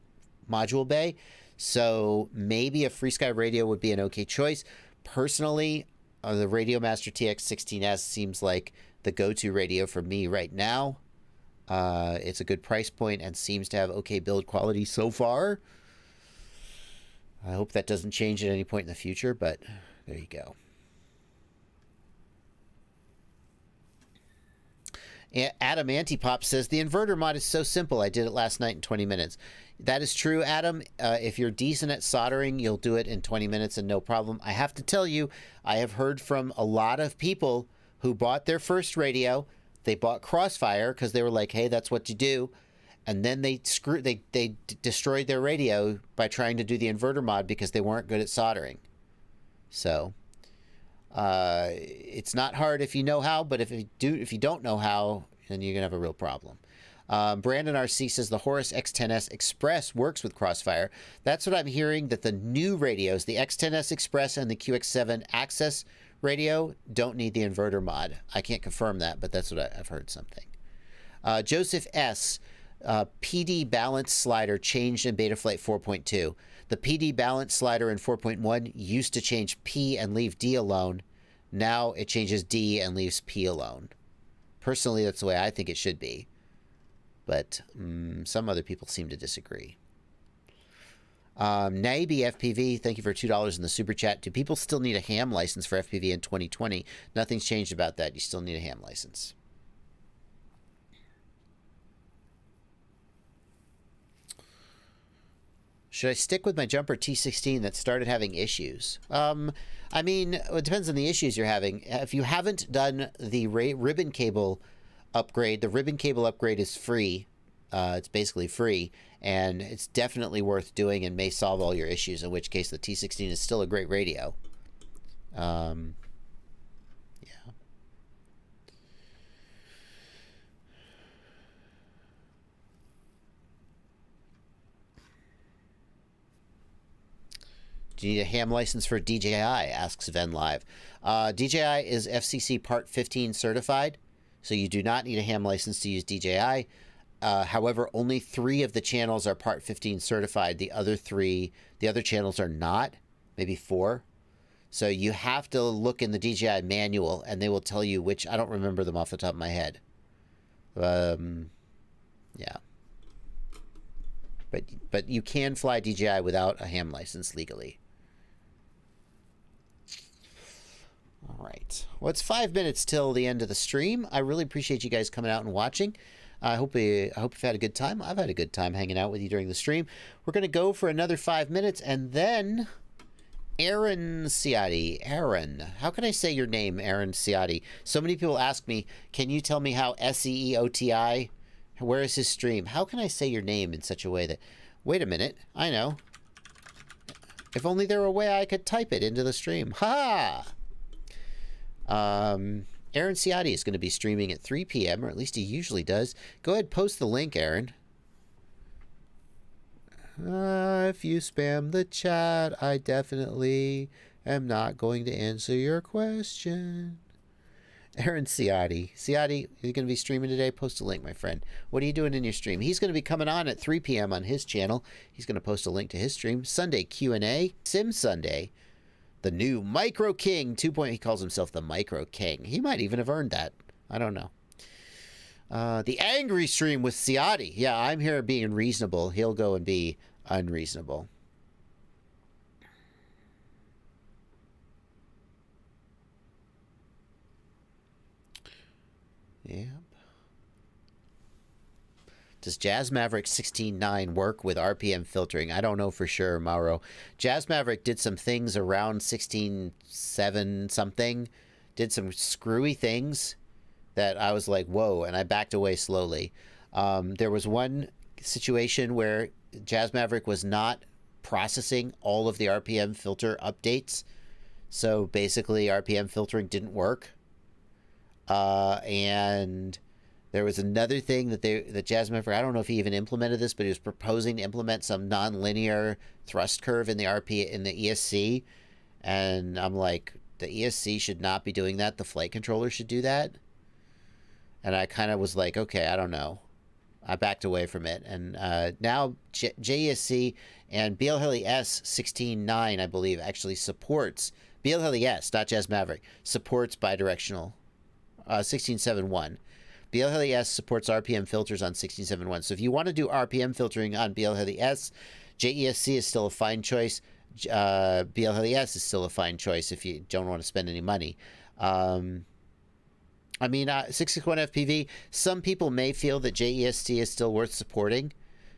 module bay, so maybe a FreeSky radio would be an okay choice. Personally, the Radiomaster TX16S seems like the go-to radio for me right now. It's a good price point and seems to have okay build quality so far. I hope that doesn't change at any point in the future, but there you go. Adam Antipop says, the inverter mod is so simple. I did it last night in 20 minutes. That is true, Adam. If you're decent at soldering, you'll do it in 20 minutes and no problem. I have to tell you, I have heard from a lot of people who bought their first radio. They bought Crossfire because they were like, hey, that's what you do. And then they destroyed their radio by trying to do the inverter mod because they weren't good at soldering. So it's not hard if you know how, but if you don't know how, then you're gonna have a real problem. Brandon RC says the Horus X10S Express works with Crossfire. That's what I'm hearing, that the new radios, the X10S Express and the QX7 Access radio, don't need the inverter mod. I can't confirm that, but that's what I've heard something. Joseph S. PD balance slider changed in Betaflight 4.2. The PD balance slider in 4.1 used to change P and leave D alone. Now it changes D and leaves P alone. Personally, that's the way I think it should be. But some other people seem to disagree. Naibi FPV, thank you for $2 in the super chat. Do people still need a ham license for FPV in 2020? Nothing's changed about that. You still need a ham license. Should I stick with my jumper T16 that started having issues? I mean, it depends on the issues you're having. If you haven't done the ribbon cable upgrade, the ribbon cable upgrade is free It's basically free, and it's definitely worth doing and may solve all your issues, in which case the T16 is still a great radio. Yeah. Do you need a ham license for DJI? Asks Ven Live. DJI is FCC Part 15 certified, so you do not need a ham license to use DJI. However, only 3 of the channels are Part 15 certified. The other channels are not. Maybe 4. So you have to look in the DJI manual, and they will tell you which. I don't remember them off the top of my head. Yeah. But you can fly DJI without a ham license legally. All right. Well, it's 5 minutes till the end of the stream. I really appreciate you guys coming out and watching. I hope you've had a good time. I've had a good time hanging out with you during the stream. We're going to go for another 5 minutes, and then Aaron Ciotti. Aaron. How can I say your name, Aaron Ciotti? So many people ask me, can you tell me how SEEOTI? Where is his stream? How can I say your name in such a way that... Wait a minute. I know. If only there were a way I could type it into the stream. Ha! Aaron Ciotti is going to be streaming at 3 p.m., or at least he usually does. Go ahead, post the link, Aaron. If you spam the chat, I definitely am not going to answer your question. Aaron Ciotti. Ciotti, you're going to be streaming today? Post a link, my friend. What are you doing in your stream? He's going to be coming on at 3 p.m. on his channel. He's going to post a link to his stream. Sunday Q&A. Sim Sunday. The new Micro King 2.0. He calls himself the Micro King. He might even have earned that. I don't know. The angry stream with Ciotti. Yeah, I'm here being reasonable. He'll go and be unreasonable. Yep. Does Jazz Maverick 16.9 work with RPM filtering? I don't know for sure, Mauro. Jazz Maverick did some things around 16.7 something. Did some screwy things that I was like, whoa, and I backed away slowly. There was one situation where Jazz Maverick was not processing all of the RPM filter updates. So basically RPM filtering didn't work. And there was another thing that Jazz Maverick, I don't know if he even implemented this, but he was proposing to implement some nonlinear thrust curve in the ESC. And I'm like, the ESC should not be doing that. The flight controller should do that. And I kind of was like, okay, I don't know. I backed away from it. And now JESC and BLHeli S 16.9, I believe, actually supports, BLHeli S, not Jazz Maverick, supports bidirectional 16.7.1. BLHeli S supports RPM filters on 16.7.1. So if you want to do RPM filtering on BLHeli S, JESC is still a fine choice. BLHeli S is still a fine choice if you don't want to spend any money. I mean, 661 FPV, some people may feel that JESC is still worth supporting.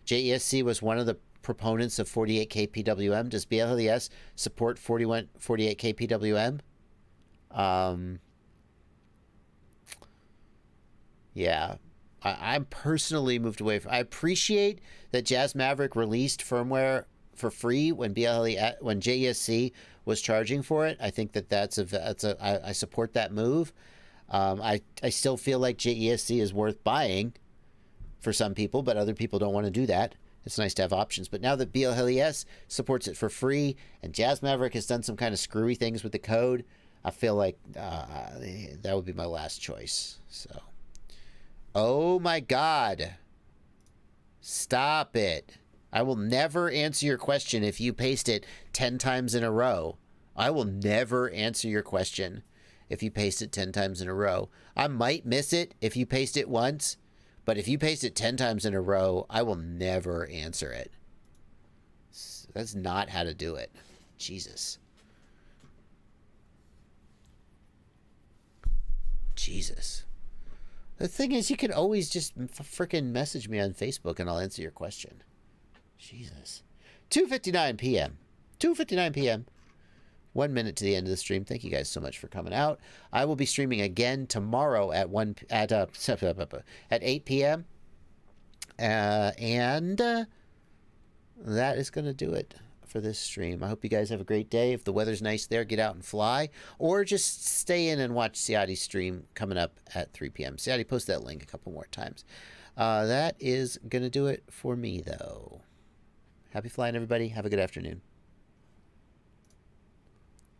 JESC was one of the proponents of 48K PWM. Does BLHeli S support 48K PWM? Yeah, I'm personally moved away from. I appreciate that Jazz Maverick released firmware for free when when JESC was charging for it. I think I support that move. I still feel like JESC is worth buying for some people, but other people don't want to do that. It's nice to have options. But now that BLHeli S supports it for free, and Jazz Maverick has done some kind of screwy things with the code, I feel like that would be my last choice. So. Oh my God. Stop it. I will never answer your question if you paste it 10 times in a row. I will never answer your question if you paste it 10 times in a row. I might miss it if you paste it once, but if you paste it 10 times in a row, I will never answer it. That's not how to do it. Jesus. Jesus. The thing is, you can always just freaking message me on Facebook and I'll answer your question. Jesus. 2:59 p.m. 2:59 p.m. 1 minute to the end of the stream. Thank you guys so much for coming out. I will be streaming again tomorrow at 8 p.m. And that is going to do it for this stream. I hope you guys have a great day. If the weather's nice there, get out and fly, or just stay in and watch Siadi's stream coming up at 3 p.m. Siadi, post that link a couple more times. That is going to do it for me, though. Happy flying, everybody. Have a good afternoon.